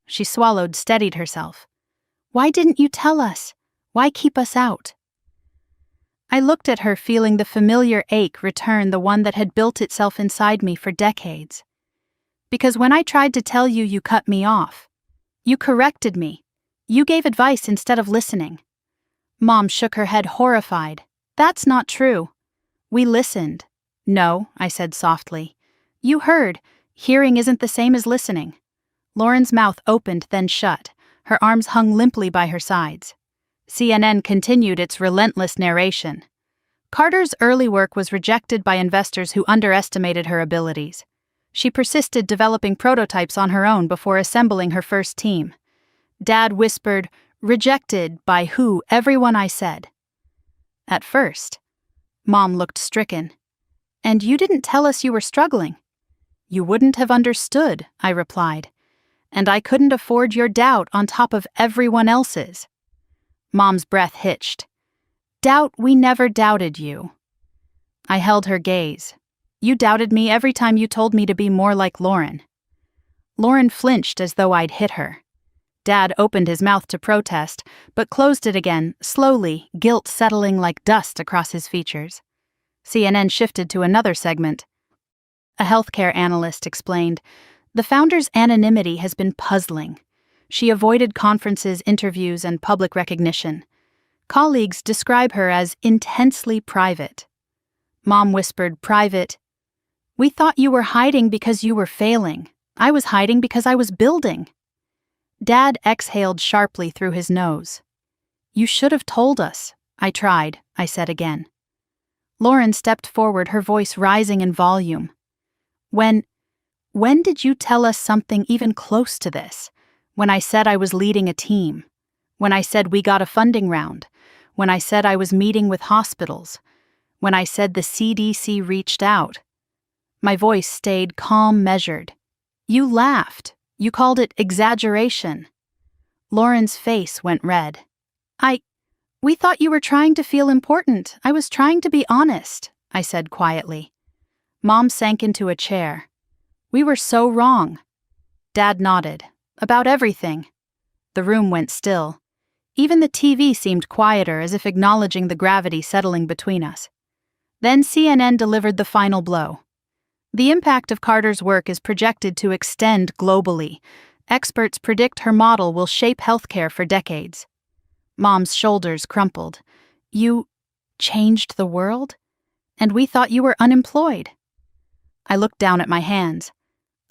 She swallowed, steadied herself. Why didn't you tell us? Why keep us out? I looked at her, feeling the familiar ache return, the one that had built itself inside me for decades. Because when I tried to tell you, you cut me off. You corrected me. You gave advice instead of listening. Mom shook her head, horrified. That's not true. We listened. No, I said softly. You heard. Hearing isn't the same as listening. Lauren's mouth opened, then shut. Her arms hung limply by her sides. CNN continued its relentless narration. Carter's early work was rejected by investors who underestimated her abilities. She persisted developing prototypes on her own before assembling her first team. Dad whispered, "Rejected by who? Everyone," I said. At first. Mom looked stricken. "And you didn't tell us you were struggling." "You wouldn't have understood," I replied. "And I couldn't afford your doubt on top of everyone else's." Mom's breath hitched. "Doubt? We never doubted you." I held her gaze. "You doubted me every time you told me to be more like Lauren." Lauren flinched as though I'd hit her. Dad opened his mouth to protest, but closed it again, slowly, guilt settling like dust across his features. CNN shifted to another segment. A healthcare analyst explained, "The founder's anonymity has been puzzling. She avoided conferences, interviews, and public recognition. Colleagues describe her as intensely private." Mom whispered, "Private? We thought you were hiding because you were failing. I was hiding because I was building." Dad exhaled sharply through his nose. "You should have told us." "I tried," I said again. Lauren stepped forward, her voice rising in volume. When did you tell us something even close to this? When I said I was leading a team. When I said we got a funding round. When I said I was meeting with hospitals. When I said the CDC reached out." My voice stayed calm, measured. "You laughed. You called it exaggeration." Lauren's face went red. We thought you were trying to feel important. I was trying to be honest," I said quietly. Mom sank into a chair. "We were so wrong." Dad nodded. "About everything." The room went still. Even the TV seemed quieter, as if acknowledging the gravity settling between us. Then CNN delivered the final blow. The impact of Carter's work is projected to extend globally. Experts predict her model will shape healthcare for decades. Mom's shoulders crumpled. "You changed the world? And we thought you were unemployed." I looked down at my hands.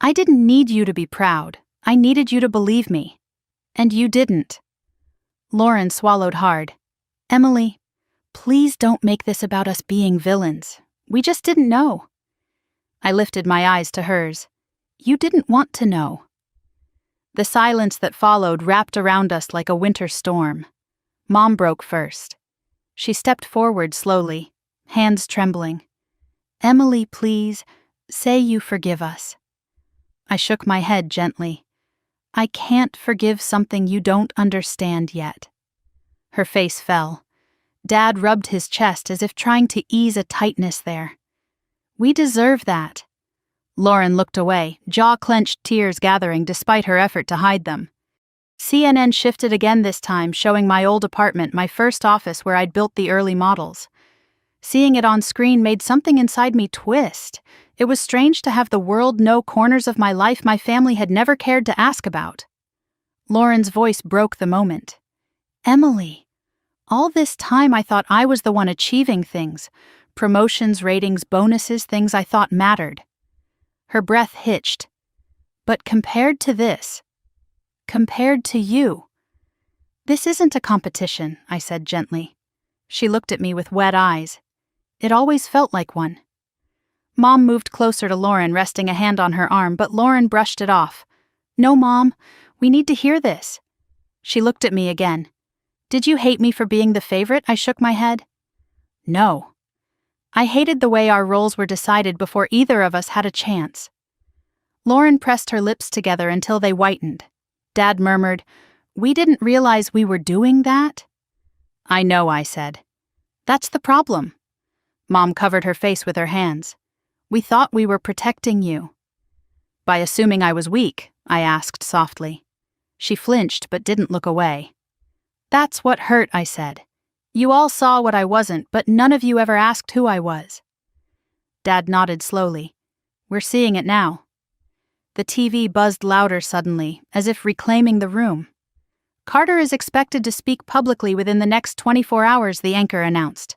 "I didn't need you to be proud. I needed you to believe me. And you didn't." Lauren swallowed hard. "Emily, please don't make this about us being villains. We just didn't know." I lifted my eyes to hers. "You didn't want to know." The silence that followed wrapped around us like a winter storm. Mom broke first. She stepped forward slowly, hands trembling. "Emily, please, say you forgive us." I shook my head gently. "I can't forgive something you don't understand yet." Her face fell. Dad rubbed his chest as if trying to ease a tightness there. "We deserve that." Lauren looked away, jaw-clenched tears gathering despite her effort to hide them. CNN shifted again this time, showing my old apartment, my first office where I'd built the early models. Seeing it on screen made something inside me twist. It was strange to have the world know corners of my life my family had never cared to ask about. Lauren's voice broke the moment. "Emily, all this time I thought I was the one achieving things. Promotions, ratings, bonuses, things I thought mattered." Her breath hitched. "But compared to this, compared to you." "This isn't a competition," I said gently. She looked at me with wet eyes. "It always felt like one." Mom moved closer to Lauren, resting a hand on her arm, but Lauren brushed it off. "No, Mom, we need to hear this." She looked at me again. "Did you hate me for being the favorite?" I shook my head. "No. I hated the way our roles were decided before either of us had a chance." Lauren pressed her lips together until they whitened. Dad murmured, "We didn't realize we were doing that." "I know," I said. "That's the problem." Mom covered her face with her hands. "We thought we were protecting you." "By assuming I was weak?" I asked softly. She flinched but didn't look away. "That's what hurt," I said. "You all saw what I wasn't, but none of you ever asked who I was." Dad nodded slowly. "We're seeing it now." The TV buzzed louder suddenly, as if reclaiming the room. "Carter is expected to speak publicly within the next 24 hours, the anchor announced.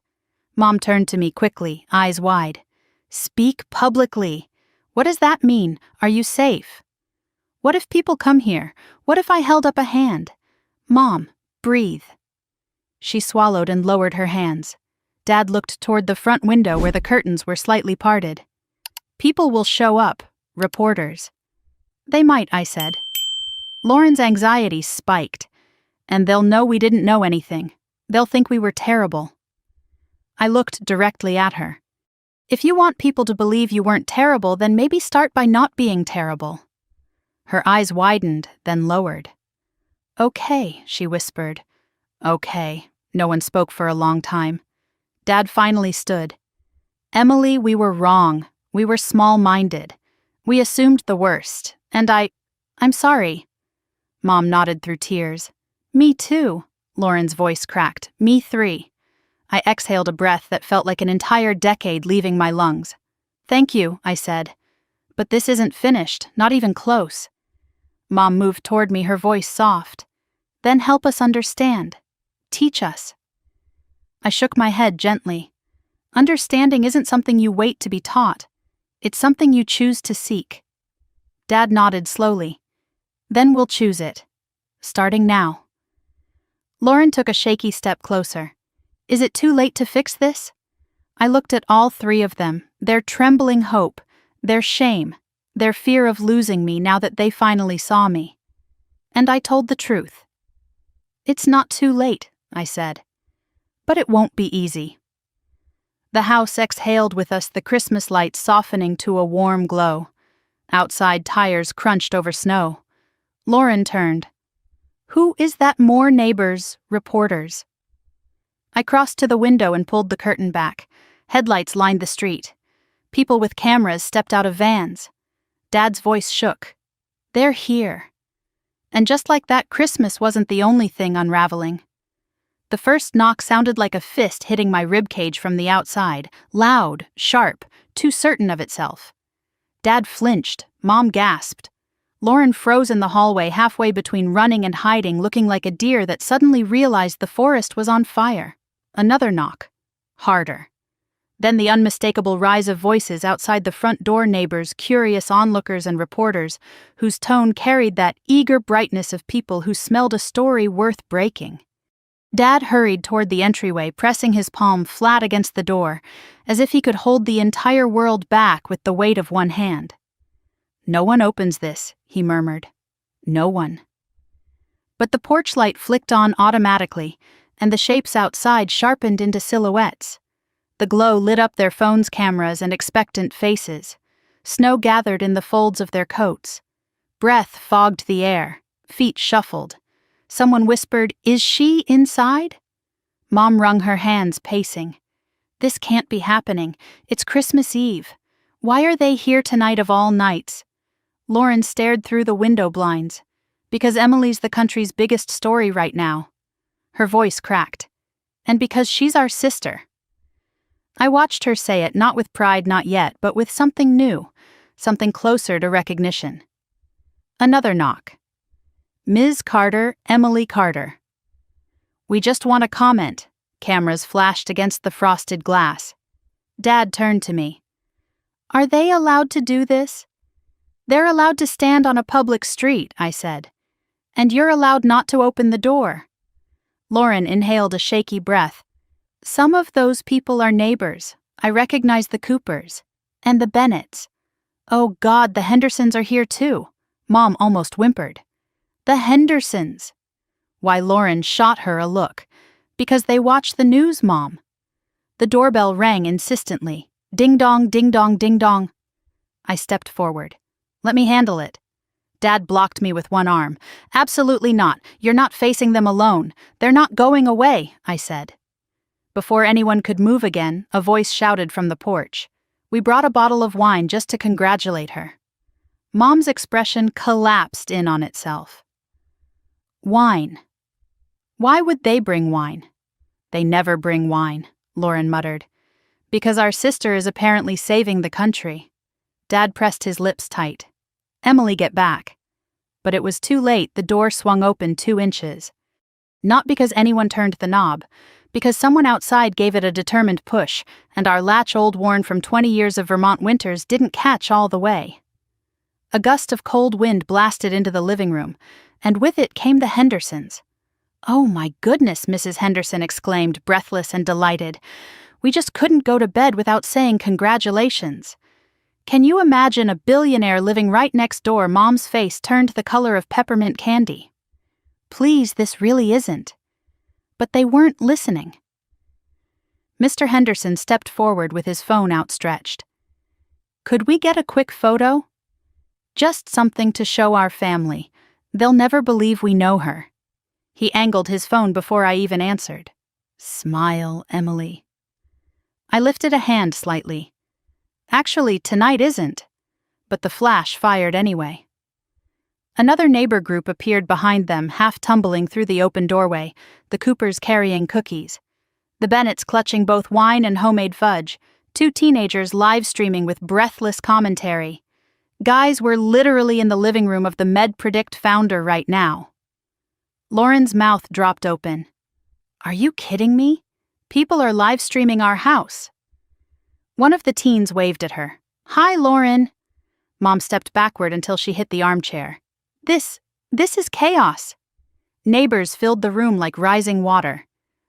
Mom turned to me quickly, eyes wide. Speak publicly. What does that mean? Are you safe? What if people come here? What if I held up a hand? Mom, breathe. She swallowed and lowered her hands. Dad looked toward the front window where the curtains were slightly parted. People will show up, reporters. They might, I said. Lauren's anxiety spiked. And they'll know we didn't know anything. They'll think we were terrible. I looked directly at her. If you want people to believe you weren't terrible, then maybe start by not being terrible. Her eyes widened, then lowered. Okay, she whispered. Okay. No one spoke for a long time. Dad finally stood. Emily, we were wrong. We were small-minded. We assumed the worst, and I'm sorry. Mom nodded through tears. Me too, Lauren's voice cracked. Me 3. I exhaled a breath that felt like an entire decade leaving my lungs. Thank you, I said. But this isn't finished, not even close. Mom moved toward me, her voice soft. Then help us understand. Teach us. I shook my head gently. Understanding isn't something you wait to be taught. It's something you choose to seek. Dad nodded slowly. Then we'll choose it. Starting now. Lauren took a shaky step closer. Is it too late to fix this? I looked at all 3 of them, their trembling hope, their shame, their fear of losing me now that they finally saw me. And I told the truth. It's not too late, I said. But it won't be easy. The house exhaled with us, the Christmas lights softening to a warm glow. Outside, tires crunched over snow. Lauren turned. Who is that? More neighbors, reporters. I crossed to the window and pulled the curtain back. Headlights lined the street. People with cameras stepped out of vans. Dad's voice shook. They're here. And just like that, Christmas wasn't the only thing unraveling. The first knock sounded like a fist hitting my ribcage from the outside, loud, sharp, too certain of itself. Dad flinched. Mom gasped. Lauren froze in the hallway, halfway between running and hiding, looking like a deer that suddenly realized the forest was on fire. Another knock. Harder. Then the unmistakable rise of voices outside the front door, neighbors, curious onlookers and reporters, whose tone carried that eager brightness of people who smelled a story worth breaking. Dad hurried toward the entryway, pressing his palm flat against the door, as if he could hold the entire world back with the weight of one hand. No one opens this, he murmured. No one. But the porch light flicked on automatically, and the shapes outside sharpened into silhouettes. The glow lit up their phones' cameras and expectant faces. Snow gathered in the folds of their coats. Breath fogged the air. Feet shuffled. Someone whispered, "Is she inside?" Mom wrung her hands, pacing. This can't be happening. It's Christmas Eve. Why are they here tonight of all nights? Lauren stared through the window blinds. Because Emily's the country's biggest story right now. Her voice cracked. And because she's our sister. I watched her say it, not with pride, not yet, but with something new, something closer to recognition. Another knock. Ms. Carter, Emily Carter. We just want to comment. Cameras flashed against the frosted glass. Dad turned to me. Are they allowed to do this? They're allowed to stand on a public street, I said. And you're allowed not to open the door. Lauren inhaled a shaky breath. Some of those people are neighbors. I recognize the Coopers. And the Bennetts. Oh God, the Hendersons are here too. Mom almost whimpered. The Hendersons. Why, Lauren shot her a look. Because they watch the news, Mom. The doorbell rang insistently. Ding dong, ding dong, ding dong. I stepped forward. Let me handle it. Dad blocked me with one arm. Absolutely not. You're not facing them alone. They're not going away, I said. Before anyone could move again, a voice shouted from the porch. We brought a bottle of wine just to congratulate her. Mom's expression collapsed in on itself. Wine. Why would they bring wine? They never bring wine, Lauren muttered. Because our sister is apparently saving the country. Dad pressed his lips tight. Emily, get back. But it was too late. The door swung open 2 inches. Not because anyone turned the knob, because someone outside gave it a determined push, and our latch, old worn from 20 years of Vermont winters, didn't catch all the way. A gust of cold wind blasted into the living room, and with it came the Hendersons. "Oh my goodness," Mrs. Henderson exclaimed, breathless and delighted. "We just couldn't go to bed without saying congratulations." Can you imagine a billionaire living right next door? Mom's face turned the color of peppermint candy. "Please, this really isn't." But they weren't listening. Mr. Henderson stepped forward with his phone outstretched. "Could we get a quick photo? Just something to show our family. They'll never believe we know her." He angled his phone before I even answered. "Smile, Emily." I lifted a hand slightly. "Actually, tonight isn't." But the flash fired anyway. Another neighbor group appeared behind them, half tumbling through the open doorway, the Coopers carrying cookies, the Bennetts clutching both wine and homemade fudge, 2 teenagers live-streaming with breathless commentary. Guys, we're literally in the living room of the MedPredict founder right now. Lauren's mouth dropped open. "Are you kidding me? People are live-streaming our house." One of the teens waved at her. "Hi, Lauren." Mom stepped backward until she hit the armchair. This is chaos." Neighbors filled the room like rising water.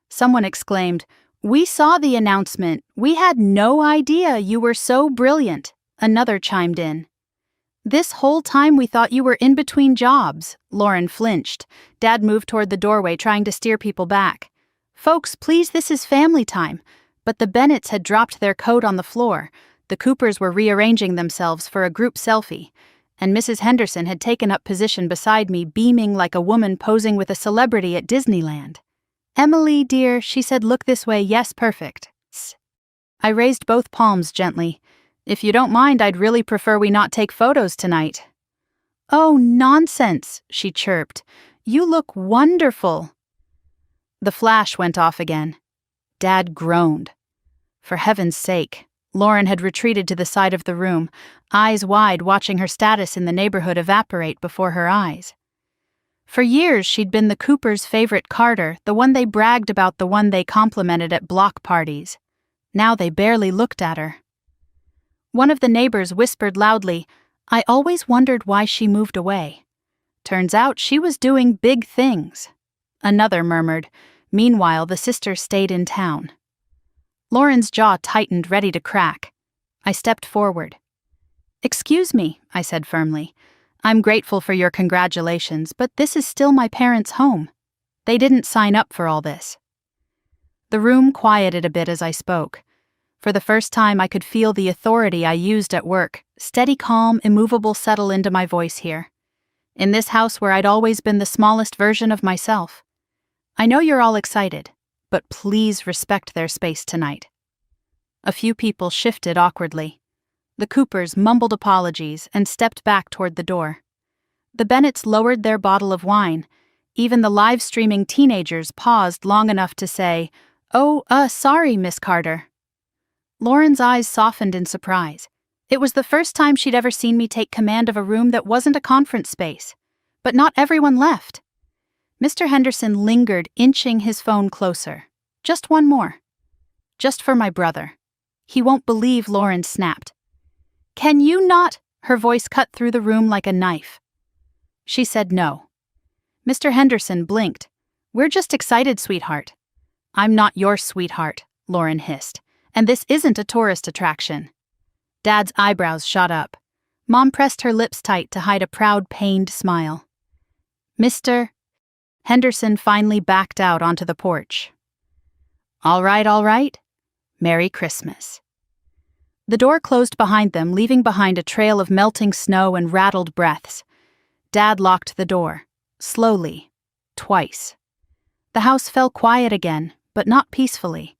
Someone exclaimed, "We saw the announcement. We had no idea you were so brilliant." Another chimed in. "This whole time we thought you were in between jobs." Lauren flinched. Dad moved toward the doorway, trying to steer people back. "Folks, please, this is family time." But the Bennetts had dropped their coat on the floor. The Coopers were rearranging themselves for a group selfie, and Mrs. Henderson had taken up position beside me, beaming like a woman posing with a celebrity at Disneyland. "Emily, dear," she said, "look this way." "Yes, perfect." I raised both palms gently. "If you don't mind, I'd really prefer we not take photos tonight." "Oh, nonsense," she chirped. "You look wonderful." The flash went off again. Dad groaned. For heaven's sake. Lauren had retreated to the side of the room, eyes wide, watching her status in the neighborhood evaporate before her eyes. For years, she'd been the Coopers' favorite Carter, the one they bragged about, the one they complimented at block parties. Now they barely looked at her. One of the neighbors whispered loudly, "I always wondered why she moved away. Turns out she was doing big things." Another murmured, "Meanwhile, the sister stayed in town." Lauren's jaw tightened, ready to crack. I stepped forward. "Excuse me," I said firmly. "I'm grateful for your congratulations, but this is still my parents' home. They didn't sign up for all this." The room quieted a bit as I spoke. For the first time, I could feel the authority I used at work, steady, calm, immovable, settle into my voice here. In this house where I'd always been the smallest version of myself. "I know you're all excited, but please respect their space tonight." A few people shifted awkwardly. The Coopers mumbled apologies and stepped back toward the door. The Bennetts lowered their bottle of wine. Even the live-streaming teenagers paused long enough to say, "Oh, sorry, Miss Carter." Lauren's eyes softened in surprise. It was the first time she'd ever seen me take command of a room that wasn't a conference space. But not everyone left. Mr. Henderson lingered, inching his phone closer. "Just one more. Just for my brother." "He won't believe," Lauren snapped. "Can you not?" Her voice cut through the room like a knife. She said no. Mr. Henderson blinked. "We're just excited, sweetheart." "I'm not your sweetheart," Lauren hissed. "And this isn't a tourist attraction." Dad's eyebrows shot up. Mom pressed her lips tight to hide a proud, pained smile. Mr. Henderson finally backed out onto the porch. All right. Merry Christmas." The door closed behind them, leaving behind a trail of melting snow and rattled breaths. Dad locked the door, slowly, twice. The house fell quiet again, but not peacefully.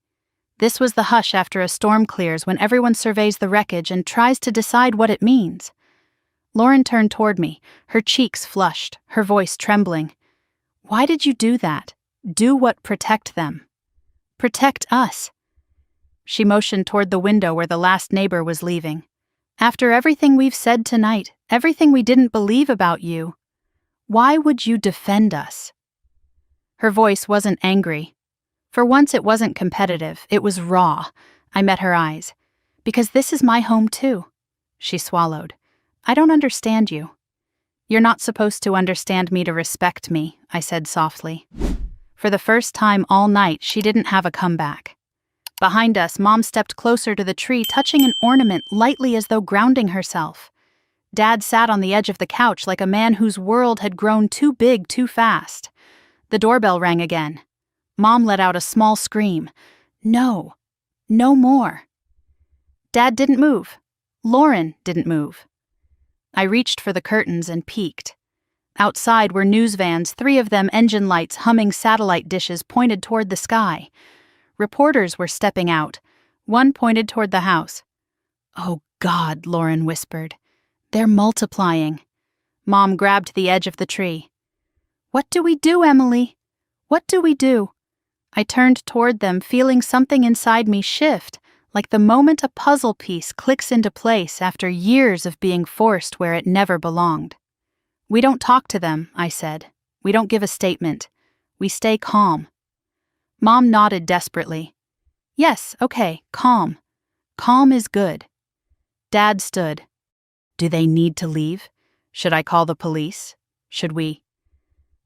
This was the hush after a storm clears, when everyone surveys the wreckage and tries to decide what it means. Lauren turned toward me, her cheeks flushed, her voice trembling. "Why did you do that? Do what? Protect them. Protect us." She motioned toward the window where the last neighbor was leaving. "After everything we've said tonight, everything we didn't believe about you, why would you defend us?" Her voice wasn't angry. For once it wasn't competitive, it was raw. I met her eyes. Because this is my home too. She swallowed. I don't understand you. You're not supposed to understand me to respect me, I said softly. For the first time all night, she didn't have a comeback. Behind us, Mom stepped closer to the tree, touching an ornament lightly as though grounding herself. Dad sat on the edge of the couch like a man whose world had grown too big too fast. The doorbell rang again. Mom let out a small scream. No. No more. Dad didn't move. Lauren didn't move. I reached for the curtains and peeked. Outside were news vans, 3 of them engine lights humming satellite dishes pointed toward the sky. Reporters were stepping out. One pointed toward the house. Oh God, Lauren whispered. They're multiplying. Mom grabbed the edge of the tree. What do we do, Emily? What do we do? I turned toward them, feeling something inside me shift, like the moment a puzzle piece clicks into place after years of being forced where it never belonged. We don't talk to them, I said. We don't give a statement. We stay calm. Mom nodded desperately. Yes, okay, calm. Calm is good. Dad stood. Do they need to leave? Should I call the police? Should we?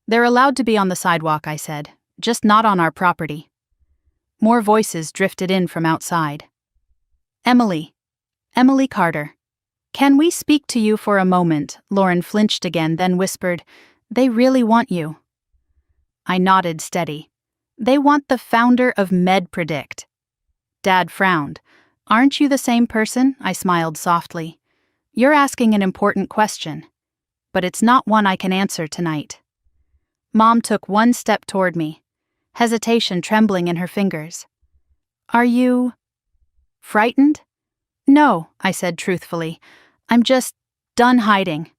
They're allowed to be on the sidewalk, I said, just not on our property. More voices drifted in from outside. Emily. Emily Carter. Can we speak to you for a moment? Lauren flinched again, then whispered, They really want you. I nodded steady. They want the founder of MedPredict. Dad frowned. Aren't you the same person? I smiled softly. You're asking an important question, but it's not one I can answer tonight. Mom took one step toward me, hesitation trembling in her fingers. Are you frightened? No, I said truthfully. I'm just done hiding.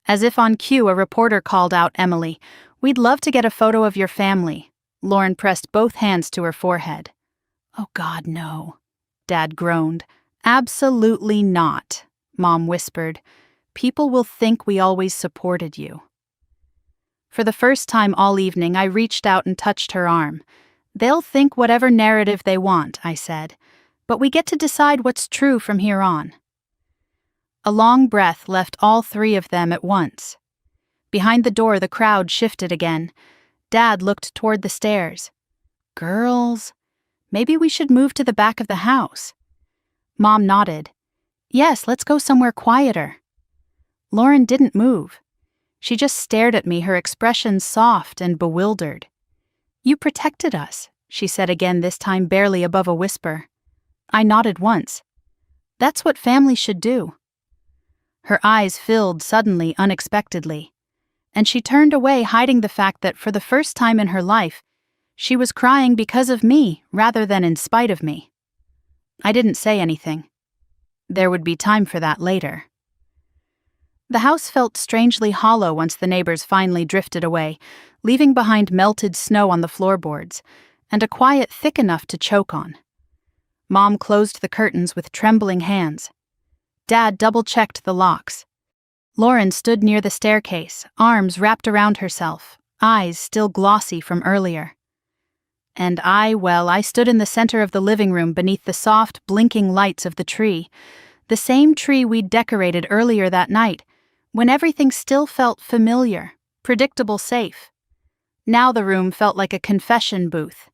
As if on cue, a reporter called out, Emily, we'd love to get a photo of your family. Lauren pressed both hands to her forehead. Oh God, no. Dad groaned. Absolutely not, Mom whispered. People will think we always supported you. For the first time all evening, I reached out and touched her arm. They'll think whatever narrative they want, I said, but we get to decide what's true from here on. A long breath left all 3 of them at once. Behind the door, the crowd shifted again. Dad looked toward the stairs. Girls, maybe we should move to the back of the house. Mom nodded. Yes, let's go somewhere quieter. Lauren didn't move. She just stared at me, her expression soft and bewildered. You protected us, she said again, this time barely above a whisper. I nodded once. That's what family should do. Her eyes filled suddenly, unexpectedly, and she turned away, hiding the fact that for the first time in her life, she was crying because of me rather than in spite of me. I didn't say anything. There would be time for that later. The house felt strangely hollow once the neighbors finally drifted away, leaving behind melted snow on the floorboards, and a quiet thick enough to choke on. Mom closed the curtains with trembling hands. Dad double-checked the locks. Lauren stood near the staircase, arms wrapped around herself, eyes still glossy from earlier. And I stood in the center of the living room beneath the soft, blinking lights of the tree, the same tree we'd decorated earlier that night, when everything still felt familiar, predictable, safe. Now the room felt like a confession booth.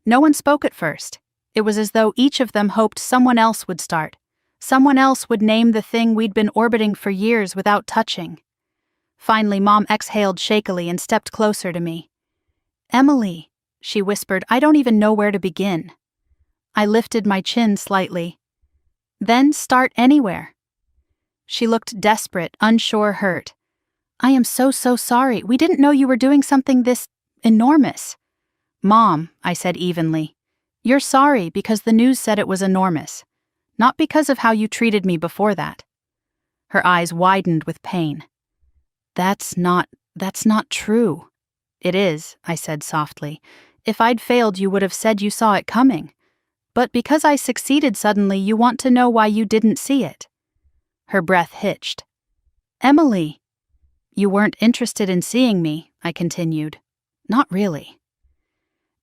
No one spoke at first. It was as though each of them hoped someone else would start. Someone else would name the thing we'd been orbiting for years without touching. Finally, Mom exhaled shakily and stepped closer to me. Emily, she whispered, I don't even know where to begin. I lifted my chin slightly. Then start anywhere. She looked desperate, unsure, hurt. I am so sorry. We didn't know you were doing something this enormous. Mom, I said evenly, you're sorry because the news said it was enormous. Not because of how you treated me before that. Her eyes widened with pain. That's not true. It is, I said softly. If I'd failed, you would have said you saw it coming. But because I succeeded suddenly, you want to know why you didn't see it. Her breath hitched. Emily, you weren't interested in seeing me, I continued. Not really.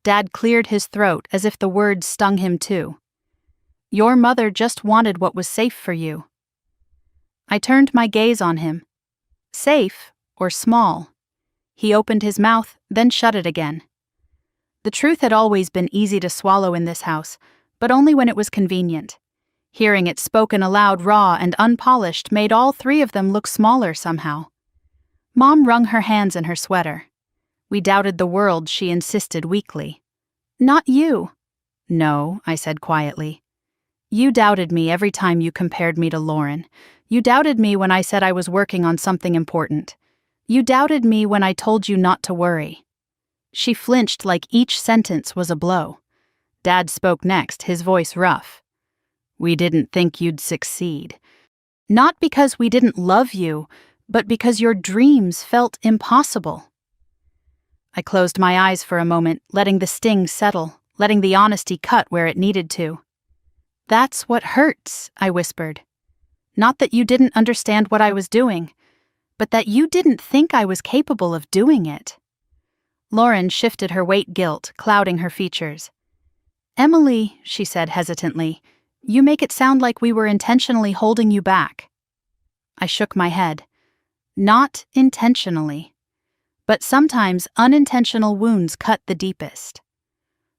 Dad cleared his throat as if the words stung him too. Your mother just wanted what was safe for you. I turned my gaze on him. Safe or small? He opened his mouth, then shut it again. The truth had always been easy to swallow in this house, but only when it was convenient. Hearing it spoken aloud raw and unpolished made all three of them look smaller somehow. Mom wrung her hands in her sweater. We doubted the world, she insisted weakly. Not you. No, I said quietly. You doubted me every time you compared me to Lauren. You doubted me when I said I was working on something important. You doubted me when I told you not to worry. She flinched like each sentence was a blow. Dad spoke next, his voice rough. We didn't think you'd succeed. Not because we didn't love you, but because your dreams felt impossible. I closed my eyes for a moment, letting the sting settle, letting the honesty cut where it needed to. That's what hurts, I whispered. Not that you didn't understand what I was doing, but that you didn't think I was capable of doing it. Lauren shifted her weight guilt, clouding her features. Emily, she said hesitantly, you make it sound like we were intentionally holding you back. I shook my head. Not intentionally. But sometimes unintentional wounds cut the deepest.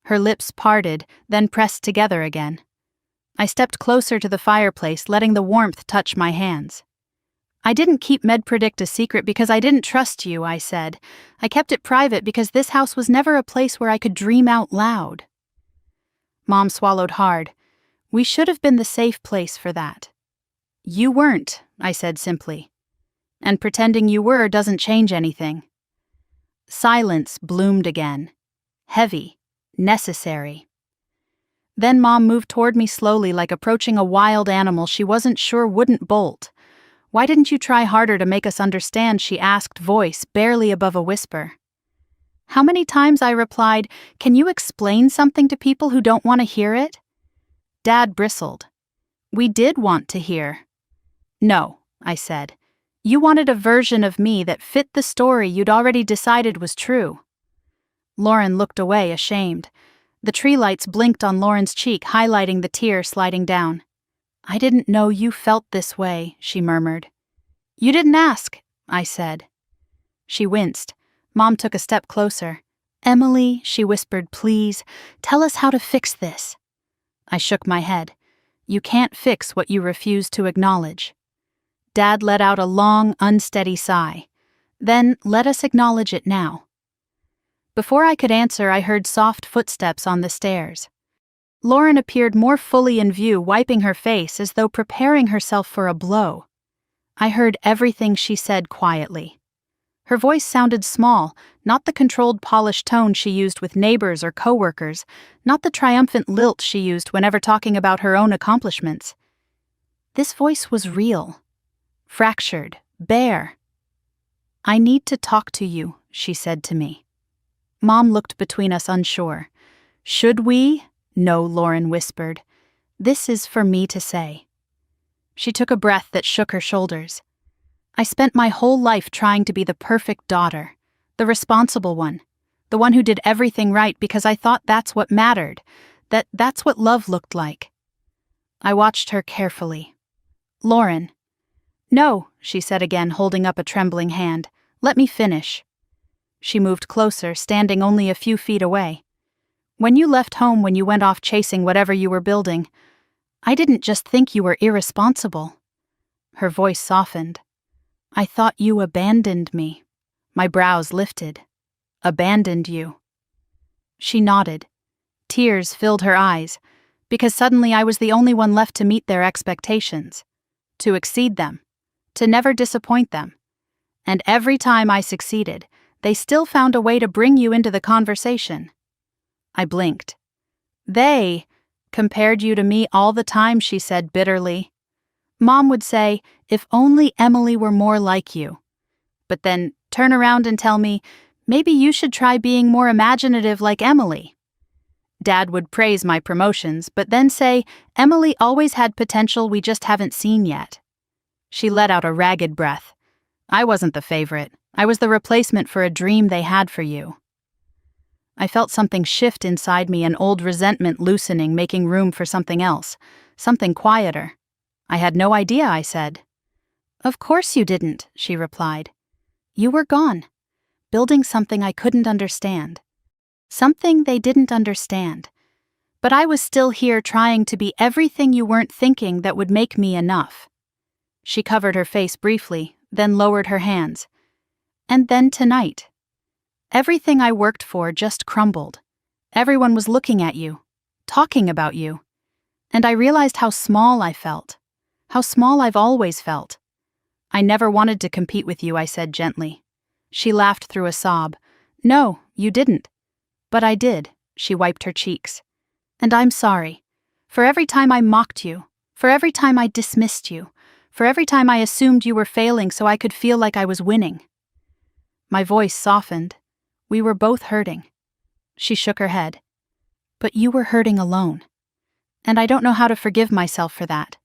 Her lips parted, then pressed together again. I stepped closer to the fireplace, letting the warmth touch my hands. I didn't keep MedPredict a secret because I didn't trust you, I said. I kept it private because this house was never a place where I could dream out loud. Mom swallowed hard. We should have been the safe place for that. You weren't, I said simply. And pretending you were doesn't change anything. Silence bloomed again. Heavy. Necessary. Then Mom moved toward me slowly, like approaching a wild animal she wasn't sure wouldn't bolt. Why didn't you try harder to make us understand, she asked, voice barely above a whisper. How many times I replied, can you explain something to people who don't want to hear it? Dad bristled. We did want to hear. No, I said. You wanted a version of me that fit the story you'd already decided was true. Lauren looked away, ashamed. The tree lights blinked on Lauren's cheek, highlighting the tear sliding down. I didn't know you felt this way, she murmured. You didn't ask, I said. She winced. Mom took a step closer. Emily, she whispered, please, tell us how to fix this. I shook my head. You can't fix what you refuse to acknowledge. Dad let out a long, unsteady sigh. Then let us acknowledge it now. Before I could answer, I heard soft footsteps on the stairs. Lauren appeared more fully in view, wiping her face as though preparing herself for a blow. I heard everything she said quietly. Her voice sounded small, not the controlled, polished tone she used with neighbors or coworkers, not the triumphant lilt she used whenever talking about her own accomplishments. This voice was real. Fractured, bare. I need to talk to you, she said to me. Mom looked between us unsure. Should we? No, Lauren whispered. This is for me to say. She took a breath that shook her shoulders. I spent my whole life trying to be the perfect daughter, the responsible one, the one who did everything right because I thought that's what mattered, that's what love looked like. I watched her carefully. Lauren. No, she said again, holding up a trembling hand. Let me finish. She moved closer, standing only a few feet away. When you left home, when you went off chasing whatever you were building, I didn't just think you were irresponsible. Her voice softened. I thought you abandoned me. My brows lifted. Abandoned you. She nodded. Tears filled her eyes, because suddenly I was the only one left to meet their expectations, to exceed them, to never disappoint them. And every time I succeeded, they still found a way to bring you into the conversation. I blinked. They compared you to me all the time, she said bitterly. Mom would say, if only Emily were more like you. But then turn around and tell me, maybe you should try being more imaginative like Emily. Dad would praise my promotions, but then say, Emily always had potential we just haven't seen yet. She let out a ragged breath. I wasn't the favorite. I was the replacement for a dream they had for you. I felt something shift inside me, an old resentment loosening, making room for something else, something quieter. I had no idea, I said. Of course you didn't, she replied. You were gone, building something I couldn't understand. Something they didn't understand. But I was still here trying to be everything you weren't thinking that would make me enough. She covered her face briefly, then lowered her hands. And then tonight. Everything I worked for just crumbled. Everyone was looking at you, talking about you. And I realized how small I felt. How small I've always felt. I never wanted to compete with you, I said gently. She laughed through a sob. No, you didn't. But I did, she wiped her cheeks. And I'm sorry. For every time I mocked you, for every time I dismissed you, for every time I assumed you were failing so I could feel like I was winning. My voice softened. We were both hurting. She shook her head. But you were hurting alone. And I don't know how to forgive myself for that.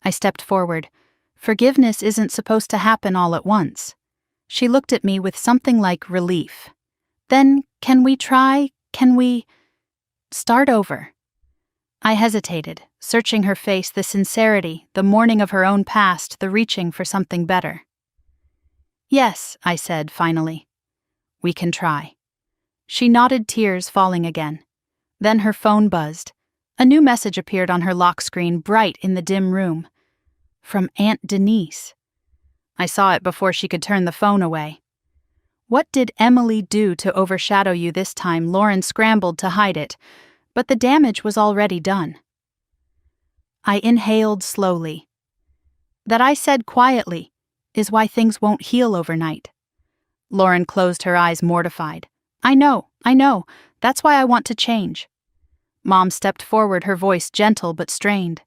I stepped forward. Forgiveness isn't supposed to happen all at once. She looked at me with something like relief. Then, can we start over? I hesitated, searching her face, the sincerity, the mourning of her own past, the reaching for something better. Yes, I said finally. We can try. She nodded, tears falling again. Then her phone buzzed. A new message appeared on her lock screen, bright in the dim room. From Aunt Denise. I saw it before she could turn the phone away. What did Emily do to overshadow you this time? Lauren scrambled to hide it, but the damage was already done. I inhaled slowly. That I said quietly is why things won't heal overnight. Lauren closed her eyes, mortified. I know. That's why I want to change. Mom stepped forward, her voice gentle but strained.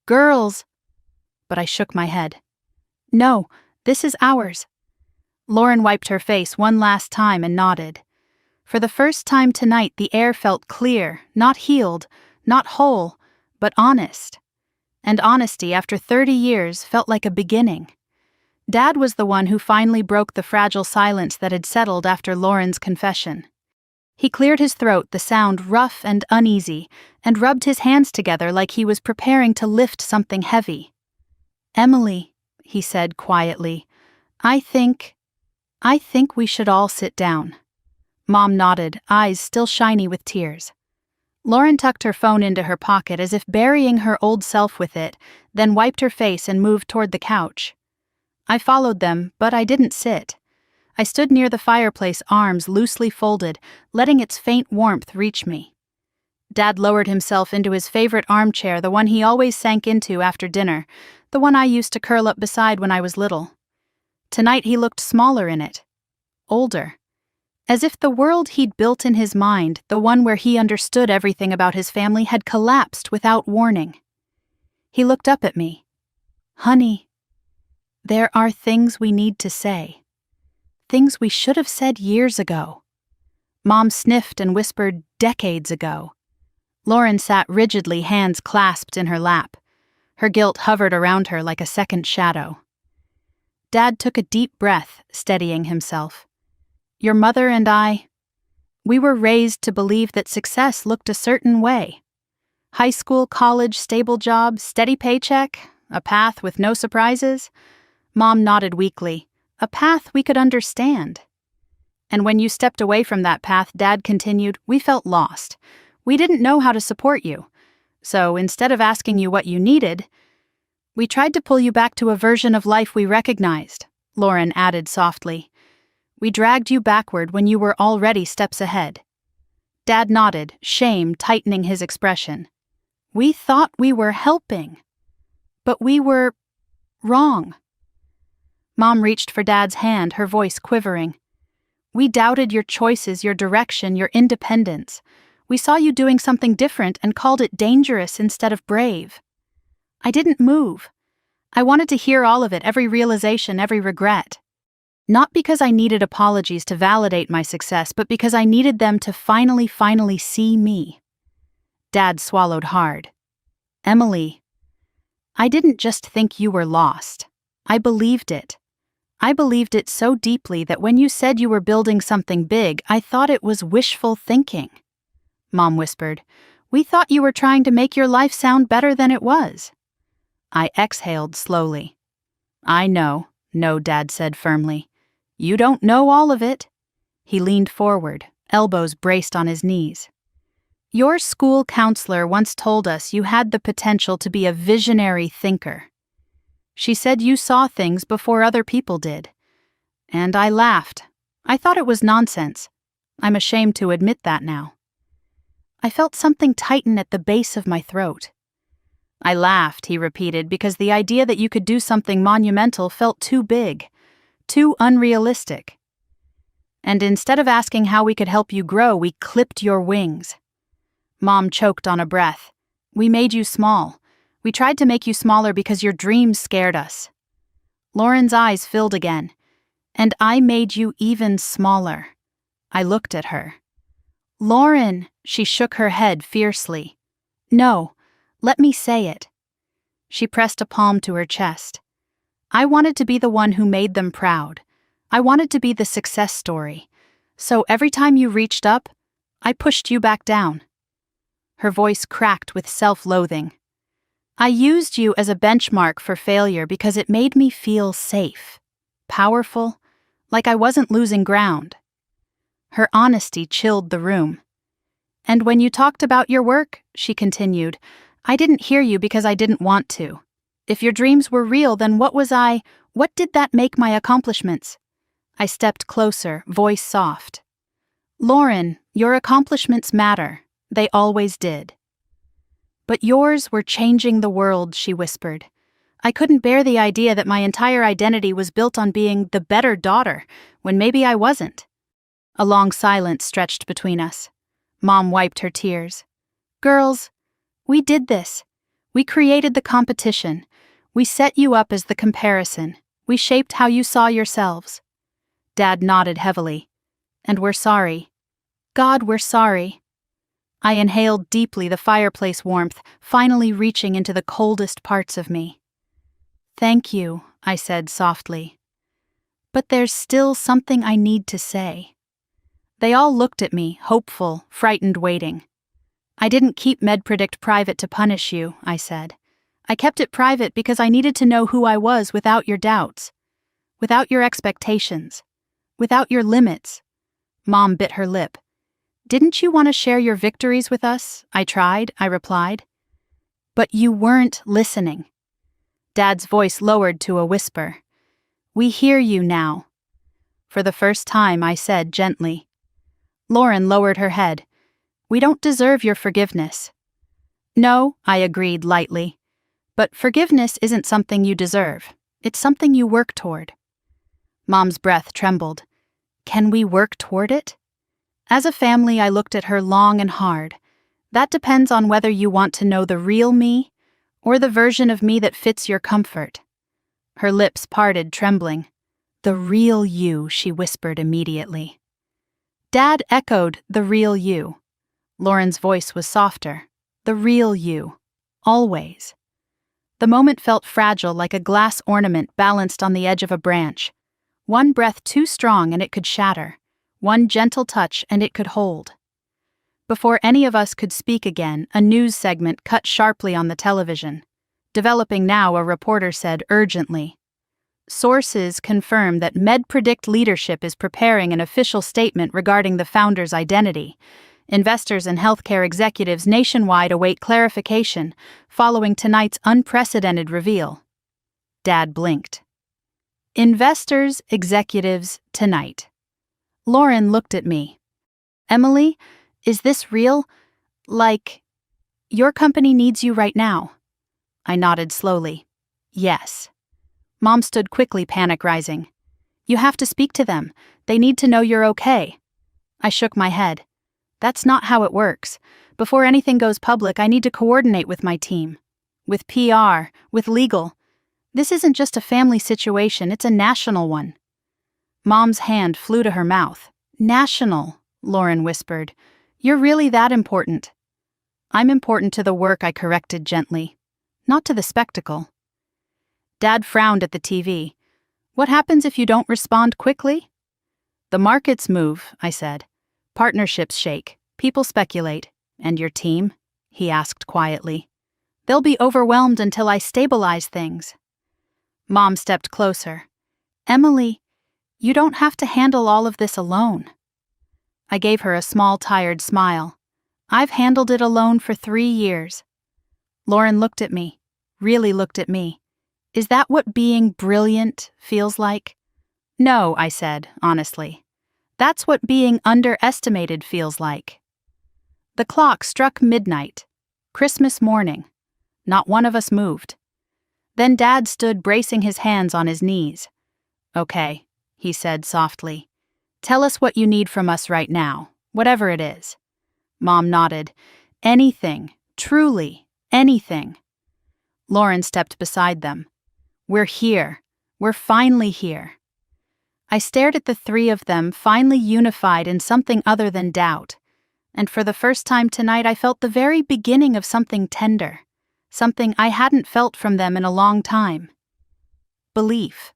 Girls! But I shook my head. No, this is ours. Lauren wiped her face one last time and nodded. For the first time tonight, the air felt clear, not healed, not whole, but honest. And honesty, after 30 years, felt like a beginning. Dad was the one who finally broke the fragile silence that had settled after Lauren's confession. He cleared his throat, the sound rough and uneasy, and rubbed his hands together like he was preparing to lift something heavy. Emily, he said quietly, I think we should all sit down. Mom nodded, eyes still shiny with tears. Lauren tucked her phone into her pocket as if burying her old self with it, then wiped her face and moved toward the couch. I followed them, but I didn't sit. I stood near the fireplace, arms loosely folded, letting its faint warmth reach me. Dad lowered himself into his favorite armchair, the one he always sank into after dinner, the one I used to curl up beside when I was little. Tonight he looked smaller in it, older, as if the world he'd built in his mind, the one where he understood everything about his family, had collapsed without warning. He looked up at me. Honey, there are things we need to say. Things we should have said years ago. Mom sniffed and whispered, decades ago. Lauren sat rigidly, hands clasped in her lap. Her guilt hovered around her like a second shadow. Dad took a deep breath, steadying himself. Your mother and we were raised to believe that success looked a certain way. High school, college, stable job, steady paycheck, a path with no surprises. Mom nodded weakly. A path we could understand. And when you stepped away from that path, Dad continued, we felt lost. We didn't know how to support you. So instead of asking you what you needed, we tried to pull you back to a version of life we recognized, Lauren added softly. We dragged you backward when you were already steps ahead. Dad nodded, shame tightening his expression. We thought we were helping. But we were wrong. Mom reached for Dad's hand, her voice quivering. We doubted your choices, your direction, your independence. We saw you doing something different and called it dangerous instead of brave. I didn't move. I wanted to hear all of it, every realization, every regret. Not because I needed apologies to validate my success, but because I needed them to finally see me. Dad swallowed hard. Emily, I didn't just think you were lost. I believed it. I believed it so deeply that when you said you were building something big, I thought it was wishful thinking. Mom whispered, "We thought you were trying to make your life sound better than it was." I exhaled slowly. "I know," no, Dad said firmly. "You don't know all of it." He leaned forward, elbows braced on his knees. "Your school counselor once told us you had the potential to be a visionary thinker. She said you saw things before other people did." And I laughed. I thought it was nonsense. I'm ashamed to admit that now. I felt something tighten at the base of my throat. "I laughed," he repeated, "because the idea that you could do something monumental felt too big, too unrealistic. And instead of asking how we could help you grow, we clipped your wings." Mom choked on a breath. "We made you small. We tried to make you smaller because your dreams scared us." Lauren's eyes filled again. "And I made you even smaller." I looked at her. "Lauren," she shook her head fiercely. "No, let me say it." She pressed a palm to her chest. "I wanted to be the one who made them proud. I wanted to be the success story. So every time you reached up, I pushed you back down." Her voice cracked with self-loathing. "I used you as a benchmark for failure because it made me feel safe, powerful, like I wasn't losing ground." Her honesty chilled the room. "And when you talked about your work," she continued, "I didn't hear you because I didn't want to. If your dreams were real, then what did that make my accomplishments?" I stepped closer, voice soft. "Lauren, your accomplishments matter. They always did." "But yours were changing the world," she whispered. I couldn't bear the idea that my entire identity was built on being the better daughter, when maybe I wasn't. A long silence stretched between us. Mom wiped her tears. "Girls, we did this. We created the competition. We set you up as the comparison. We shaped how you saw yourselves." Dad nodded heavily. "And we're sorry. God, we're sorry." I inhaled deeply the fireplace warmth, finally reaching into the coldest parts of me. "Thank you," I said softly. "But there's still something I need to say." They all looked at me, hopeful, frightened, waiting. "I didn't keep MedPredict private to punish you," I said. "I kept it private because I needed to know who I was without your doubts, without your expectations, without your limits." Mom bit her lip. "Didn't you want to share your victories with us?" I replied. "But you weren't listening." Dad's voice lowered to a whisper. "We hear you now." For the first time, I said gently. Lauren lowered her head. "We don't deserve your forgiveness." "No," I agreed lightly. "But forgiveness isn't something you deserve. It's something you work toward." Mom's breath trembled. "Can we work toward it?" As a family, I looked at her long and hard. "That depends on whether you want to know the real me or the version of me that fits your comfort." Her lips parted, trembling. "The real you," she whispered immediately. Dad echoed, "The real you." Lauren's voice was softer. "The real you. Always." The moment felt fragile, like a glass ornament balanced on the edge of a branch. One breath too strong and it could shatter. One gentle touch and it could hold. Before any of us could speak again, a news segment cut sharply on the television. Developing now, a reporter said urgently, "Sources confirm that MedPredict leadership is preparing an official statement regarding the founder's identity. Investors and healthcare executives nationwide await clarification following tonight's unprecedented reveal." Dad blinked. "Investors, executives, tonight." Lauren looked at me. "Emily, is this real? Like, your company needs you right now?" I nodded slowly. "Yes." Mom stood quickly, panic rising. "You have to speak to them. They need to know you're okay." I shook my head. "That's not how it works. Before anything goes public, I need to coordinate with my team. With PR, with legal. This isn't just a family situation, it's a national one." Mom's hand flew to her mouth. "National," Lauren whispered. "You're really that important?" "I'm important to the work," I corrected gently. "Not to the spectacle." Dad frowned at the TV. What happens if you don't respond quickly? The markets move, I said. Partnerships shake, people speculate. And your team? He asked quietly. They'll be overwhelmed until I stabilize things. Mom stepped closer. Emily, you don't have to handle all of this alone. I gave her a small, tired smile. I've handled it alone for 3 years. Lauren looked at me, really looked at me. Is that what being brilliant feels like? No, I said, honestly. That's what being underestimated feels like. The clock struck midnight. Christmas morning. Not one of us moved. Then Dad stood bracing his hands on his knees. Okay, he said softly. Tell us what you need from us right now, whatever it is. Mom nodded. Anything, truly, anything. Lauren stepped beside them. We're here. We're finally here. I stared at the 3 of them, finally unified in something other than doubt. And for the first time tonight, I felt the very beginning of something tender, something I hadn't felt from them in a long time. Belief.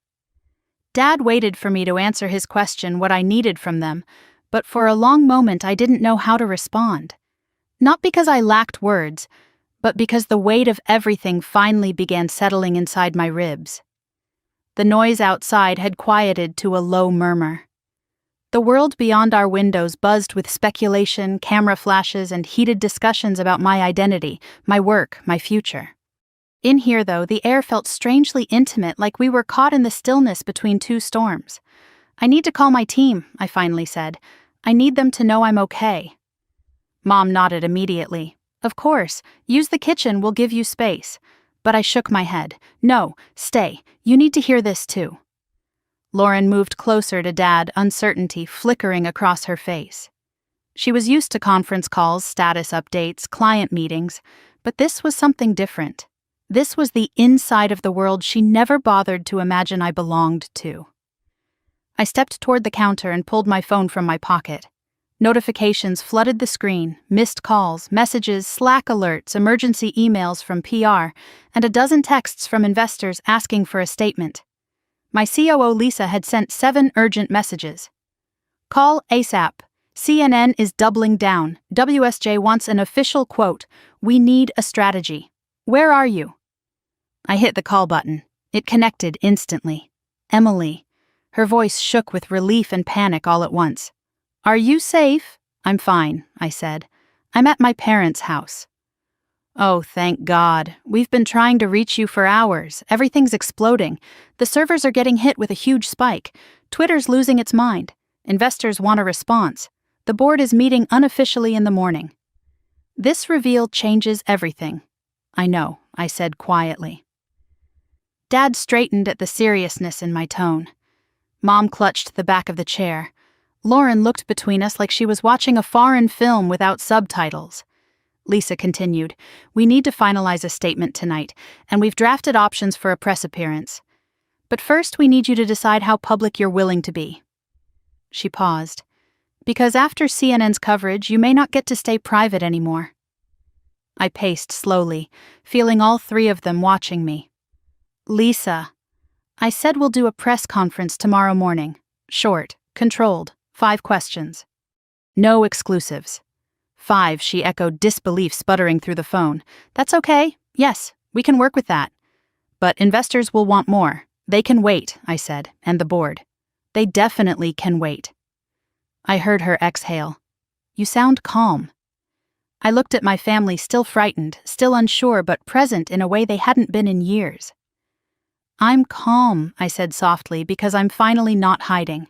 Dad waited for me to answer his question, what I needed from them, but for a long moment I didn't know how to respond. Not because I lacked words, but because the weight of everything finally began settling inside my ribs. The noise outside had quieted to a low murmur. The world beyond our windows buzzed with speculation, camera flashes, and heated discussions about my identity, my work, my future. In here, though, the air felt strangely intimate, like we were caught in the stillness between 2 storms. I need to call my team, I finally said. I need them to know I'm okay. Mom nodded immediately. Of course, use the kitchen, we'll give you space. But I shook my head. No, stay. You need to hear this too. Lauren moved closer to Dad, uncertainty flickering across her face. She was used to conference calls, status updates, client meetings, but this was something different. This was the inside of the world she never bothered to imagine I belonged to. I stepped toward the counter and pulled my phone from my pocket. Notifications flooded the screen, missed calls, messages, Slack alerts, emergency emails from PR, and a dozen texts from investors asking for a statement. My COO Lisa had sent 7 urgent messages. Call ASAP. CNN is doubling down. WSJ wants an official quote. We need a strategy. Where are you? I hit the call button. It connected instantly. Emily. Her voice shook with relief and panic all at once. Are you safe? I'm fine, I said. I'm at my parents' house. Oh, thank God. We've been trying to reach you for hours. Everything's exploding. The servers are getting hit with a huge spike. Twitter's losing its mind. Investors want a response. The board is meeting unofficially in the morning. This reveal changes everything. I know, I said quietly. Dad straightened at the seriousness in my tone. Mom clutched the back of the chair. Lauren looked between us like she was watching a foreign film without subtitles. Lisa continued, We need to finalize a statement tonight, and we've drafted options for a press appearance. But first we need you to decide how public you're willing to be. She paused. Because after CNN's coverage, you may not get to stay private anymore. I paced slowly, feeling all 3 of them watching me. Lisa, I said we'll do a press conference tomorrow morning. Short, controlled, 5 questions. No exclusives. 5, she echoed, disbelief sputtering through the phone. That's okay. Yes, we can work with that. But investors will want more. They can wait, I said, and the board. They definitely can wait. I heard her exhale. You sound calm. I looked at my family, still frightened, still unsure, but present in a way they hadn't been in years. I'm calm, I said softly, because I'm finally not hiding.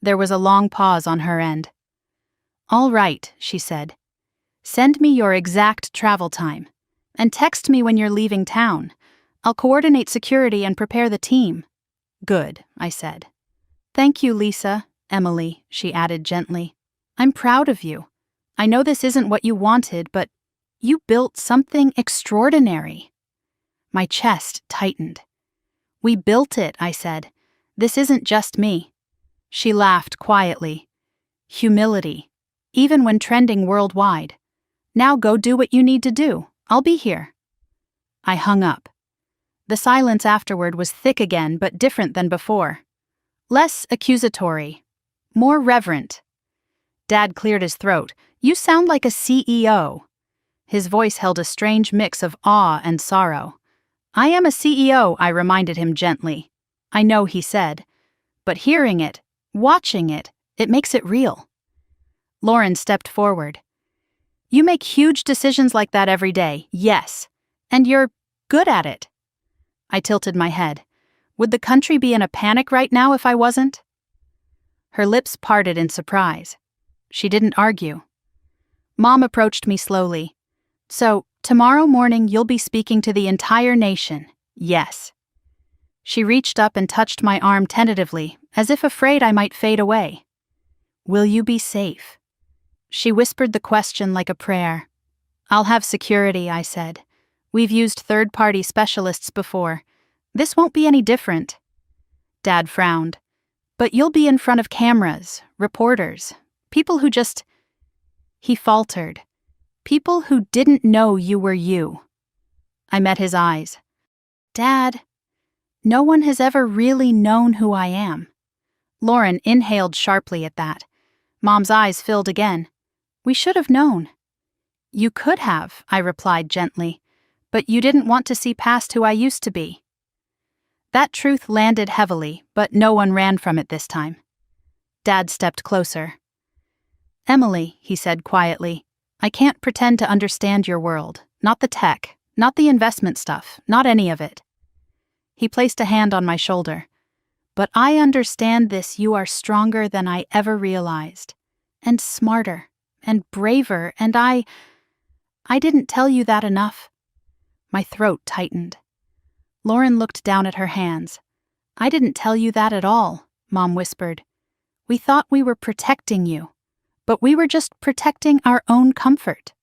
There was a long pause on her end. All right, she said. Send me your exact travel time, and text me when you're leaving town. I'll coordinate security and prepare the team. Good, I said. Thank you, Lisa, Emily, she added gently. I'm proud of you. I know this isn't what you wanted, but you built something extraordinary. My chest tightened. We built it, I said. This isn't just me. She laughed quietly. Humility, even when trending worldwide. Now go do what you need to do. I'll be here. I hung up. The silence afterward was thick again, but different than before. Less accusatory. More reverent. Dad cleared his throat. "You sound like a CEO." His voice held a strange mix of awe and sorrow. "I am a CEO," I reminded him gently. "I know," he said. "But hearing it, watching it, it makes it real." Lauren stepped forward. "You make huge decisions like that every day, yes. And you're good at it." I tilted my head. Would the country be in a panic right now if I wasn't? Her lips parted in surprise. She didn't argue. Mom approached me slowly. "So, tomorrow morning you'll be speaking to the entire nation, yes." She reached up and touched my arm tentatively, as if afraid I might fade away. "Will you be safe?" She whispered the question like a prayer. "I'll have security," I said. "We've used third-party specialists before. This won't be any different." Dad frowned. "But you'll be in front of cameras, reporters, people who just..." He faltered. "People who didn't know you were you." I met his eyes. "Dad, no one has ever really known who I am." Lauren inhaled sharply at that. Mom's eyes filled again. "We should have known." "You could have," I replied gently, "but you didn't want to see past who I used to be." That truth landed heavily, but no one ran from it this time. Dad stepped closer. "Emily," he said quietly, "I can't pretend to understand your world. Not the tech, not the investment stuff, not any of it." He placed a hand on my shoulder. "But I understand this. You are stronger than I ever realized. And smarter, and braver, and I didn't tell you that enough." My throat tightened. Lauren looked down at her hands. "I didn't tell you that at all," Mom whispered. "We thought we were protecting you, but we were just protecting our own comfort."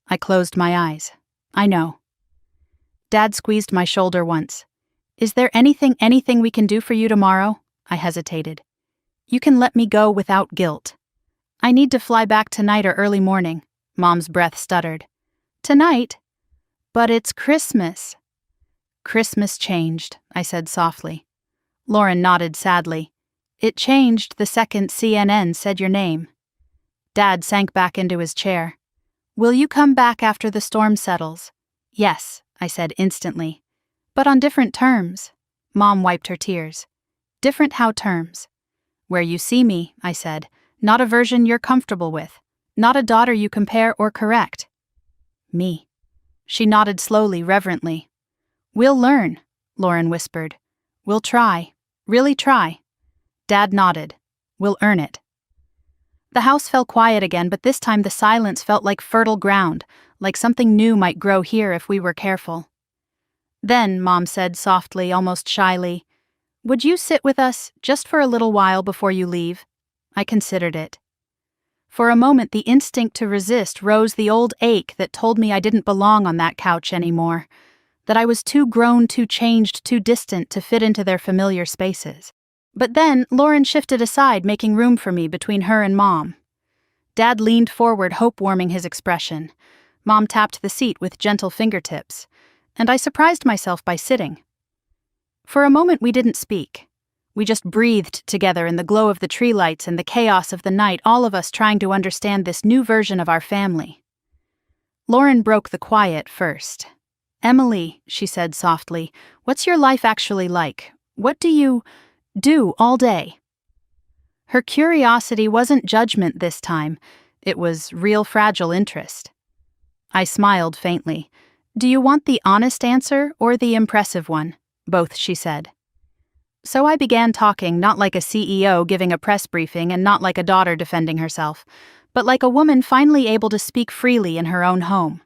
I closed my eyes. "I know." Dad squeezed my shoulder once. "Is there anything we can do for you tomorrow?" I hesitated. "You can let me go without guilt." "I need to fly back tonight or early morning," Mom's breath stuttered. "Tonight? But it's Christmas." "Christmas changed," I said softly. Lauren nodded sadly. "It changed the second CNN said your name." Dad sank back into his chair. "Will you come back after the storm settles?" "Yes," I said instantly. "But on different terms." Mom wiped her tears. "Different how terms?" "Where you see me," I said. "Not a version you're comfortable with. Not a daughter you compare or correct." "Me." She nodded slowly, reverently. "We'll learn," Lauren whispered. "We'll try. Really try." Dad nodded. "We'll earn it." The house fell quiet again, but this time the silence felt like fertile ground, like something new might grow here if we were careful. Then, Mom said softly, almost shyly, "Would you sit with us just for a little while before you leave?" I considered it. For a moment the instinct to resist rose, the old ache that told me I didn't belong on that couch anymore, that I was too grown, too changed, too distant to fit into their familiar spaces. But then Lauren shifted aside, making room for me between her and Mom. Dad leaned forward, hope warming his expression. Mom tapped the seat with gentle fingertips, and I surprised myself by sitting. For a moment we didn't speak. We just breathed together in the glow of the tree lights and the chaos of the night, all of us trying to understand this new version of our family. Lauren broke the quiet first. "Emily," she said softly, "what's your life actually like? What do you do all day?" Her curiosity wasn't judgment this time. It was real fragile interest. I smiled faintly. "Do you want the honest answer or the impressive one?" "Both," she said. So I began talking, not like a CEO giving a press briefing and not like a daughter defending herself, but like a woman finally able to speak freely in her own home.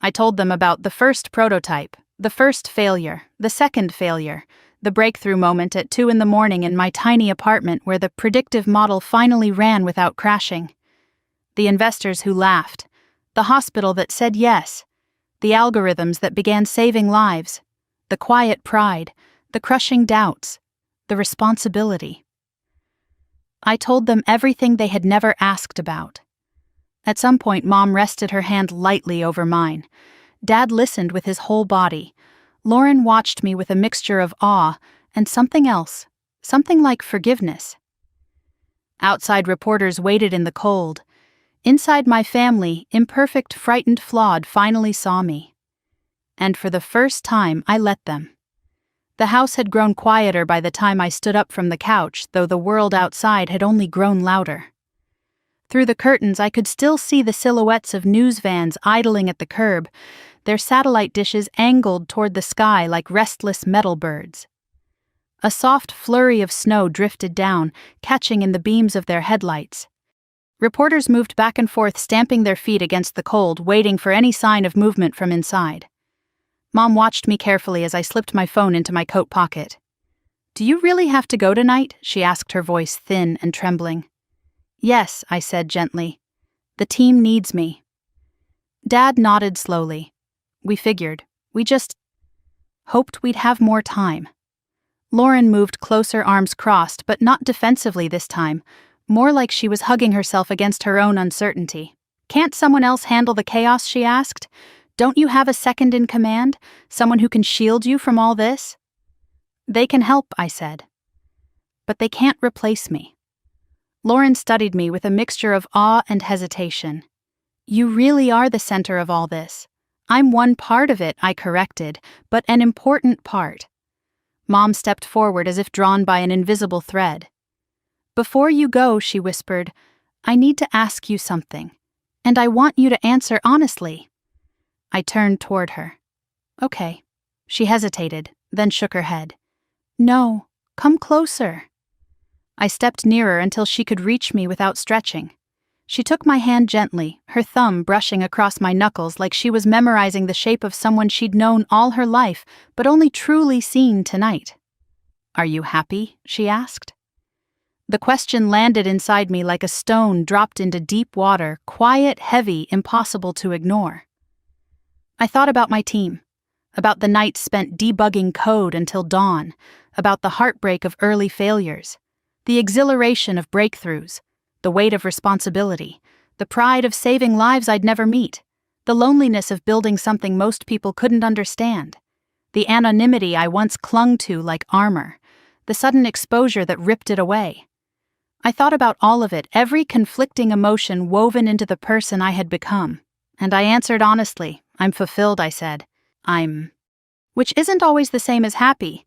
I told them about the first prototype, the first failure, the second failure, the breakthrough moment at 2 a.m. in my tiny apartment where the predictive model finally ran without crashing. The investors who laughed, the hospital that said yes, the algorithms that began saving lives, the quiet pride, the crushing doubts, the responsibility. I told them everything they had never asked about. At some point, Mom rested her hand lightly over mine. Dad listened with his whole body. Lauren watched me with a mixture of awe and something else, something like forgiveness. Outside, reporters waited in the cold. Inside, my family, imperfect, frightened, flawed, finally saw me. And for the first time, I let them. The house had grown quieter by the time I stood up from the couch, though the world outside had only grown louder. Through the curtains, I could still see the silhouettes of news vans idling at the curb, their satellite dishes angled toward the sky like restless metal birds. A soft flurry of snow drifted down, catching in the beams of their headlights. Reporters moved back and forth, stamping their feet against the cold, waiting for any sign of movement from inside. Mom watched me carefully as I slipped my phone into my coat pocket. "Do you really have to go tonight?" she asked, her voice thin and trembling. "Yes," I said gently. "The team needs me." Dad nodded slowly. "We figured. We just hoped we'd have more time." Lauren moved closer, arms crossed, but not defensively this time, more like she was hugging herself against her own uncertainty. "Can't someone else handle the chaos?" she asked. "Don't you have a second in command? Someone who can shield you from all this?" "They can help," I said. "But they can't replace me." Lauren studied me with a mixture of awe and hesitation. "You really are the center of all this. I'm one part of it," I corrected, "but an important part." Mom stepped forward as if drawn by an invisible thread. "Before you go," she whispered, "I need to ask you something, and I want you to answer honestly." I turned toward her. "Okay." She hesitated, then shook her head. "No, come closer." I stepped nearer until she could reach me without stretching. She took my hand gently, her thumb brushing across my knuckles like she was memorizing the shape of someone she'd known all her life, but only truly seen tonight. "Are you happy?" she asked. The question landed inside me like a stone dropped into deep water, quiet, heavy, impossible to ignore. I thought about my team, about the nights spent debugging code until dawn, about the heartbreak of early failures, the exhilaration of breakthroughs, the weight of responsibility, the pride of saving lives I'd never meet, the loneliness of building something most people couldn't understand, the anonymity I once clung to like armor, the sudden exposure that ripped it away. I thought about all of it, every conflicting emotion woven into the person I had become, and I answered honestly. "I'm fulfilled," I said. Which isn't always the same as happy,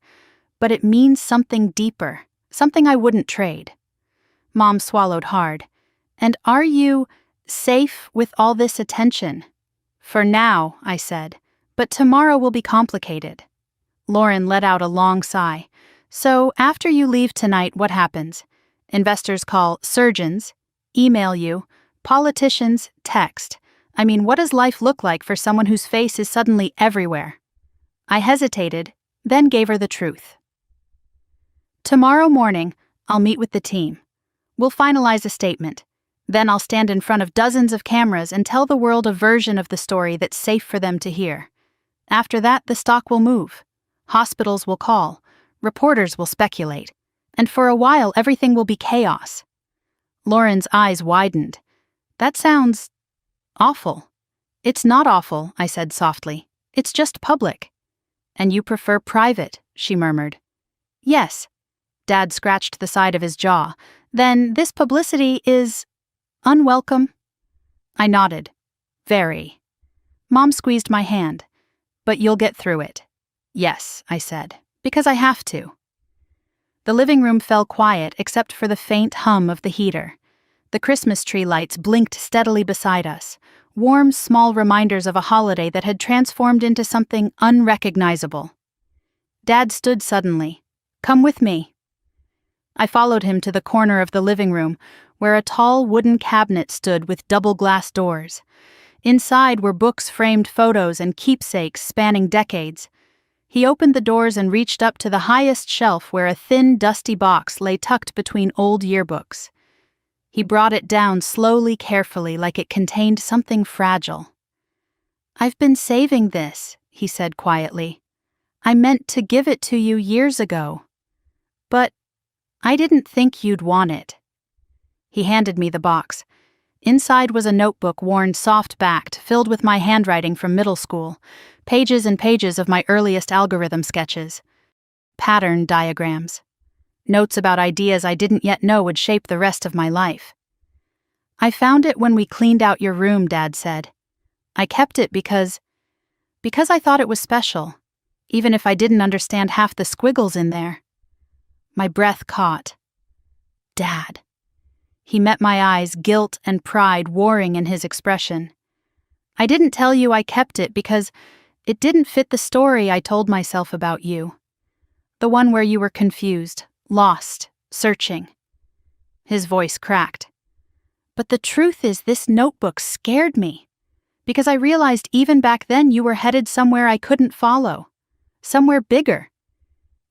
but it means something deeper, something I wouldn't trade. Mom swallowed hard. "And are you safe with all this attention?" "For now," I said, "but tomorrow will be complicated." Lauren let out a long sigh. "So after you leave tonight, what happens? Investors call, surgeons email you, politicians text. I mean, what does life look like for someone whose face is suddenly everywhere?" I hesitated, then gave her the truth. "Tomorrow morning, I'll meet with the team. We'll finalize a statement. Then I'll stand in front of dozens of cameras and tell the world a version of the story that's safe for them to hear. After that, the stock will move. Hospitals will call. Reporters will speculate. And for a while, everything will be chaos." Lauren's eyes widened. "That sounds awful." "It's not awful," I said softly. "It's just public." "And you prefer private," she murmured. "Yes." Dad scratched the side of his jaw. "Then this publicity is unwelcome?" I nodded. "Very." Mom squeezed my hand. "But you'll get through it." "Yes," I said, "because I have to." The living room fell quiet except for the faint hum of the heater. The Christmas tree lights blinked steadily beside us, warm, small reminders of a holiday that had transformed into something unrecognizable. Dad stood suddenly. "Come with me." I followed him to the corner of the living room, where a tall wooden cabinet stood with double glass doors. Inside were books, framed photos, and keepsakes spanning decades. He opened the doors and reached up to the highest shelf where a thin, dusty box lay tucked between old yearbooks. He brought it down slowly, carefully, like it contained something fragile. "I've been saving this," he said quietly. "I meant to give it to you years ago. But I didn't think you'd want it." He handed me the box. Inside was a notebook worn soft-backed, filled with my handwriting from middle school, pages and pages of my earliest algorithm sketches, pattern diagrams, notes about ideas I didn't yet know would shape the rest of my life. "I found it when we cleaned out your room," Dad said. "I kept it because I thought it was special, even if I didn't understand half the squiggles in there." My breath caught. Dad. He met my eyes, guilt and pride warring in his expression. "I didn't tell you I kept it because it didn't fit the story I told myself about you. The one where you were confused, lost, searching." His voice cracked. "But the truth is, this notebook scared me, because I realized even back then you were headed somewhere I couldn't follow, somewhere bigger.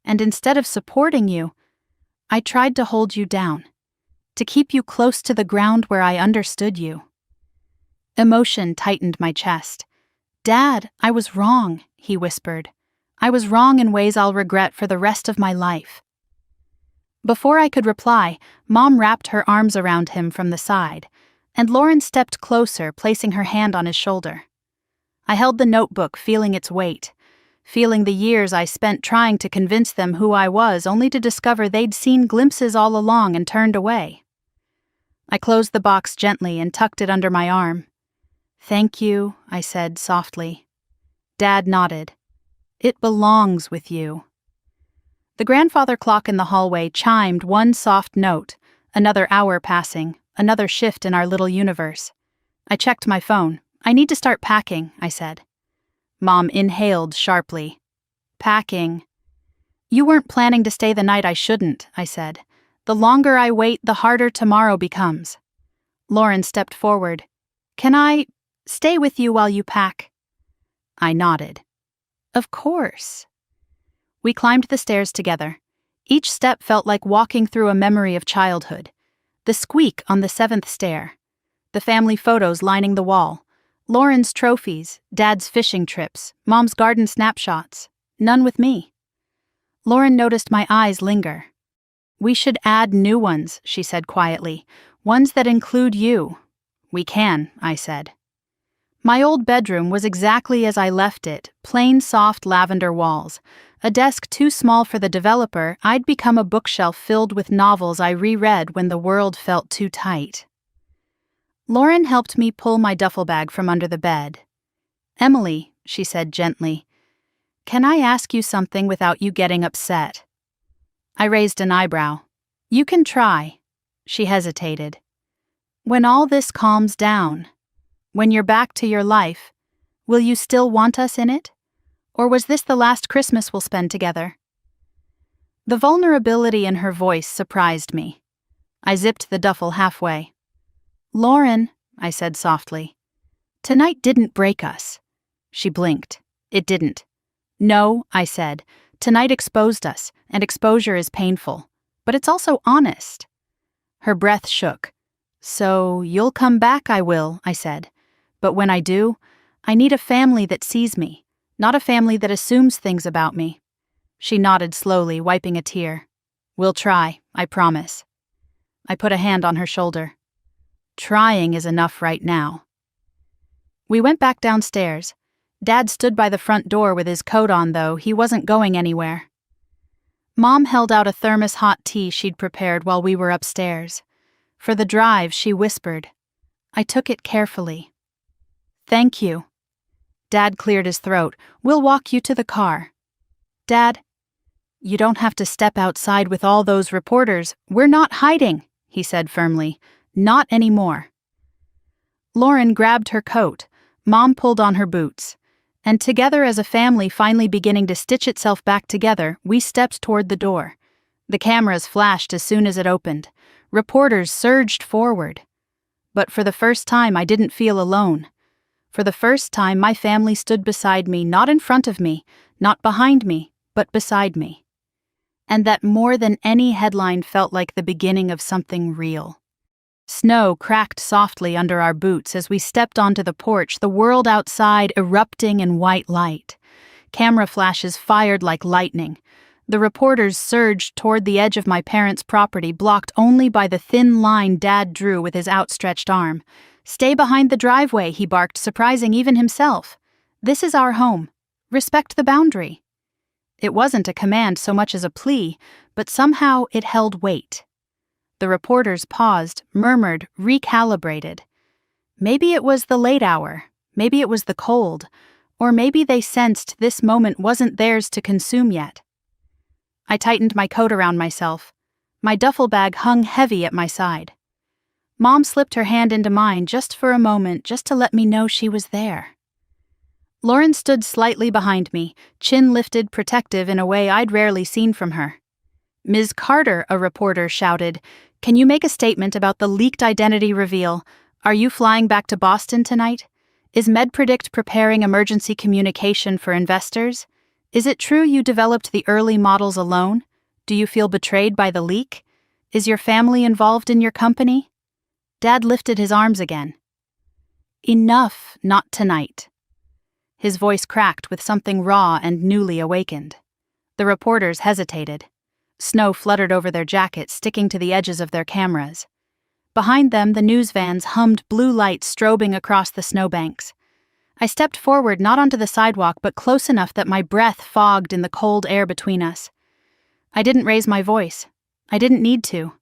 And instead of supporting you, I tried to hold you down, to keep you close to the ground where I understood you." Emotion tightened my chest. "Dad, I was wrong," he whispered. "I was wrong in ways I'll regret for the rest of my life." Before I could reply, Mom wrapped her arms around him from the side, and Lauren stepped closer, placing her hand on his shoulder. I held the notebook, feeling its weight, feeling the years I spent trying to convince them who I was, only to discover they'd seen glimpses all along and turned away. I closed the box gently and tucked it under my arm. "Thank you," I said softly. Dad nodded. "It belongs with you." The grandfather clock in the hallway chimed one soft note, another hour passing, another shift in our little universe. I checked my phone. "I need to start packing," I said. Mom inhaled sharply. "Packing." "You weren't planning to stay the night I shouldn't," I said. "The longer I wait, the harder tomorrow becomes." Lauren stepped forward. "Can I stay with you while you pack?" I nodded. "Of course." We climbed the stairs together. Each step felt like walking through a memory of childhood. The squeak on the 7th stair, the family photos lining the wall, Lauren's trophies, Dad's fishing trips, Mom's garden snapshots, none with me. Lauren noticed my eyes linger. "We should add new ones," she said quietly, "ones that include you." "We can," I said. My old bedroom was exactly as I left it, plain soft lavender walls. A desk too small for the developer, I'd become a bookshelf filled with novels I reread when the world felt too tight. Lauren helped me pull my duffel bag from under the bed. "Emily," she said gently, "can I ask you something without you getting upset?" I raised an eyebrow. "You can try." She hesitated. "When all this calms down, when you're back to your life, will you still want us in it? Or was this the last Christmas we'll spend together?" The vulnerability in her voice surprised me. I zipped the duffel halfway. "Lauren," I said softly, "tonight didn't break us." She blinked. "It didn't." "No," I said, "tonight exposed us, and exposure is painful. But it's also honest." Her breath shook. "So you'll come back, I will," I said. "But when I do, I need a family that sees me, not a family that assumes things about me." She nodded slowly, wiping a tear. "We'll try, I promise." I put a hand on her shoulder. "Trying is enough right now." We went back downstairs. Dad stood by the front door with his coat on, though he wasn't going anywhere. Mom held out a thermos hot tea she'd prepared while we were upstairs. For the drive, she whispered. I took it carefully. "Thank you." Dad cleared his throat. "We'll walk you to the car." "Dad, you don't have to step outside with all those reporters. We're not hiding," he said firmly. "Not anymore." Lauren grabbed her coat. Mom pulled on her boots. And together as a family finally beginning to stitch itself back together, we stepped toward the door. The cameras flashed as soon as it opened. Reporters surged forward. But for the first time, I didn't feel alone. For the first time, my family stood beside me, not in front of me, not behind me, but beside me. And that more than any headline felt like the beginning of something real. Snow cracked softly under our boots as we stepped onto the porch, the world outside erupting in white light. Camera flashes fired like lightning. The reporters surged toward the edge of my parents' property, blocked only by the thin line Dad drew with his outstretched arm. "Stay behind the driveway," he barked, surprising even himself. "This is our home. Respect the boundary." It wasn't a command so much as a plea, but somehow it held weight. The reporters paused, murmured, recalibrated. Maybe it was the late hour, maybe it was the cold, or maybe they sensed this moment wasn't theirs to consume yet. I tightened my coat around myself. My duffel bag hung heavy at my side. Mom slipped her hand into mine just for a moment, just to let me know she was there. Lauren stood slightly behind me, chin lifted, protective in a way I'd rarely seen from her. "Ms. Carter," a reporter shouted, "can you make a statement about the leaked identity reveal? Are you flying back to Boston tonight? Is MedPredict preparing emergency communication for investors? Is it true you developed the early models alone? Do you feel betrayed by the leak? Is your family involved in your company?" Dad lifted his arms again. "Enough, not tonight." His voice cracked with something raw and newly awakened. The reporters hesitated. Snow fluttered over their jackets, sticking to the edges of their cameras. Behind them, the news vans hummed blue lights strobing across the snowbanks. I stepped forward, not onto the sidewalk, but close enough that my breath fogged in the cold air between us. I didn't raise my voice. I didn't need to.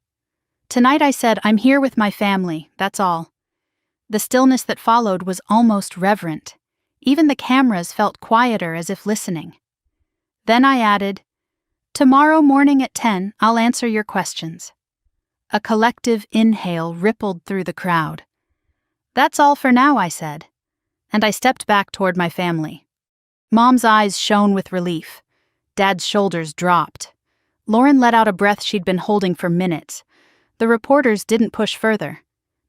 Tonight, I said, "I'm here with my family, that's all." The stillness that followed was almost reverent. Even the cameras felt quieter, as if listening. Then I added, "Tomorrow morning at 10, I'll answer your questions." A collective inhale rippled through the crowd. "That's all for now," I said, and I stepped back toward my family. Mom's eyes shone with relief. Dad's shoulders dropped. Lauren let out a breath she'd been holding for minutes. The reporters didn't push further.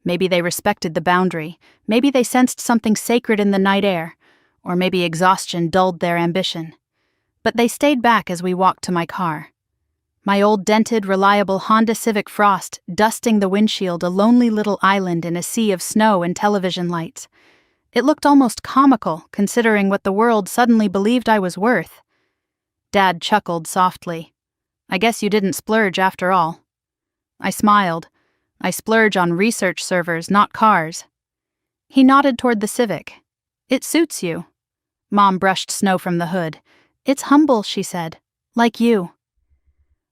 Maybe they respected the boundary. Maybe they sensed something sacred in the night air. Or maybe exhaustion dulled their ambition. But they stayed back as we walked to my car. My old dented, reliable Honda Civic Frost dusting the windshield, a lonely little island in a sea of snow and television lights. It looked almost comical, considering what the world suddenly believed I was worth. Dad chuckled softly. "I guess you didn't splurge after all." I smiled. "I splurge on research servers, not cars." He nodded toward the Civic. "It suits you." Mom brushed snow from the hood. "It's humble," she said. "Like you."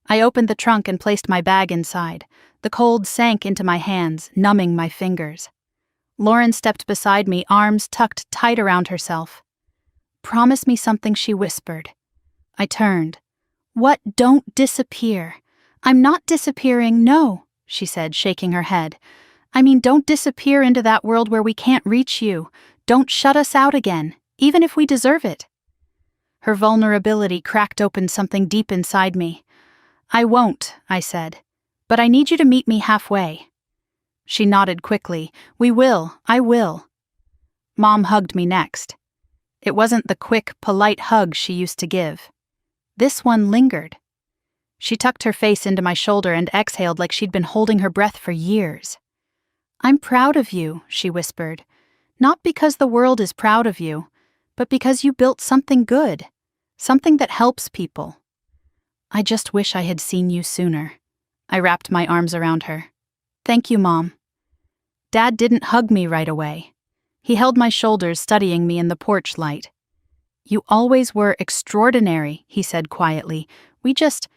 I opened the trunk and placed my bag inside. The cold sank into my hands, numbing my fingers. Lauren stepped beside me, arms tucked tight around herself. "Promise me something," she whispered. I turned. "What? Don't disappear." "I'm not disappearing, no," she said, shaking her head. "I mean, don't disappear into that world where we can't reach you. Don't shut us out again, even if we deserve it." Her vulnerability cracked open something deep inside me. "I won't," I said, "but I need you to meet me halfway." She nodded quickly. "We will, I will." Mom hugged me next. It wasn't the quick, polite hug she used to give. This one lingered. She tucked her face into my shoulder and exhaled like she'd been holding her breath for years. "I'm proud of you," she whispered. "Not because the world is proud of you, but because you built something good, something that helps people." "I just wish I had seen you sooner." I wrapped my arms around her. "Thank you, Mom." Dad didn't hug me right away. He held my shoulders, studying me in the porch light. "You always were extraordinary," he said quietly. "We just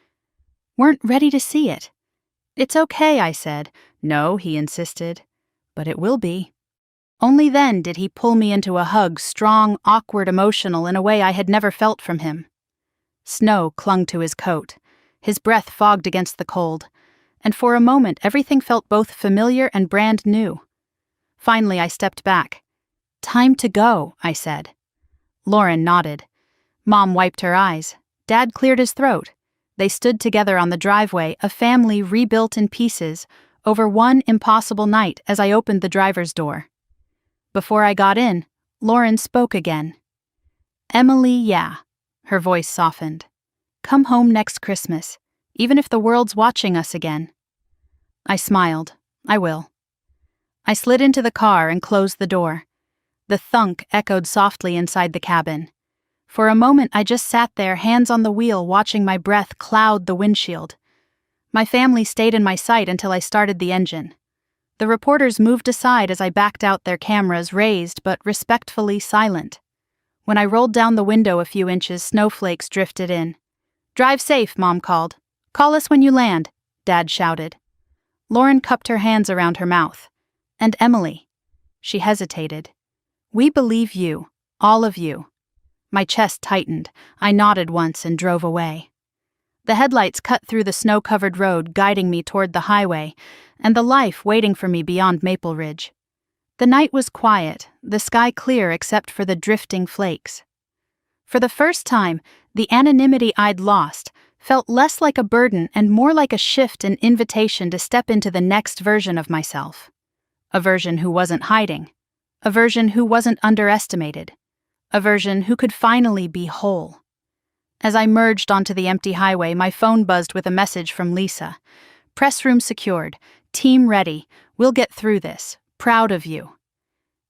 weren't ready to see it." "It's okay," I said. "No," he insisted. "But it will be." Only then did he pull me into a hug, strong, awkward, emotional, in a way I had never felt from him. Snow clung to his coat. His breath fogged against the cold. And for a moment, everything felt both familiar and brand new. Finally, I stepped back. "Time to go," I said. Lauren nodded. Mom wiped her eyes. Dad cleared his throat. They stood together on the driveway, a family rebuilt in pieces, over one impossible night as I opened the driver's door. Before I got in, Lauren spoke again. "Emily, yeah." Her voice softened. "Come home next Christmas, even if the world's watching us again." I smiled. "I will." I slid into the car and closed the door. The thunk echoed softly inside the cabin. For a moment, I just sat there, hands on the wheel, watching my breath cloud the windshield. My family stayed in my sight until I started the engine. The reporters moved aside as I backed out, their cameras raised but respectfully silent. When I rolled down the window a few inches, snowflakes drifted in. "Drive safe," Mom called. "Call us when you land," Dad shouted. Lauren cupped her hands around her mouth. "And Emily?" She hesitated. "We believe you, all of you." My chest tightened. I nodded once and drove away. The headlights cut through the snow-covered road, guiding me toward the highway, and the life waiting for me beyond Maple Ridge. The night was quiet, the sky clear except for the drifting flakes. For the first time, the anonymity I'd lost felt less like a burden and more like a shift, an invitation to step into the next version of myself. A version who wasn't hiding. A version who wasn't underestimated. A version who could finally be whole. As I merged onto the empty highway, my phone buzzed with a message from Lisa. "Press room secured. Team ready. We'll get through this. Proud of you."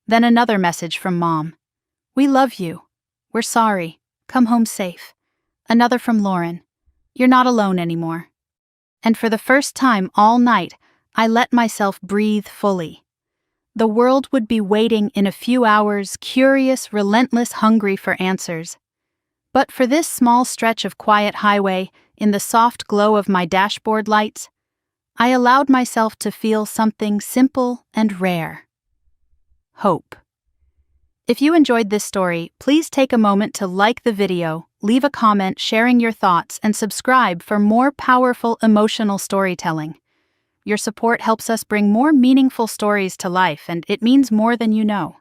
Then another message from Mom. "We love you. We're sorry. Come home safe." Another from Lauren. "You're not alone anymore." And for the first time all night, I let myself breathe fully. The world would be waiting in a few hours, curious, relentless, hungry for answers. But for this small stretch of quiet highway, in the soft glow of my dashboard lights, I allowed myself to feel something simple and rare. Hope. If you enjoyed this story, please take a moment to like the video, leave a comment sharing your thoughts, and subscribe for more powerful emotional storytelling. Your support helps us bring more meaningful stories to life, and it means more than you know.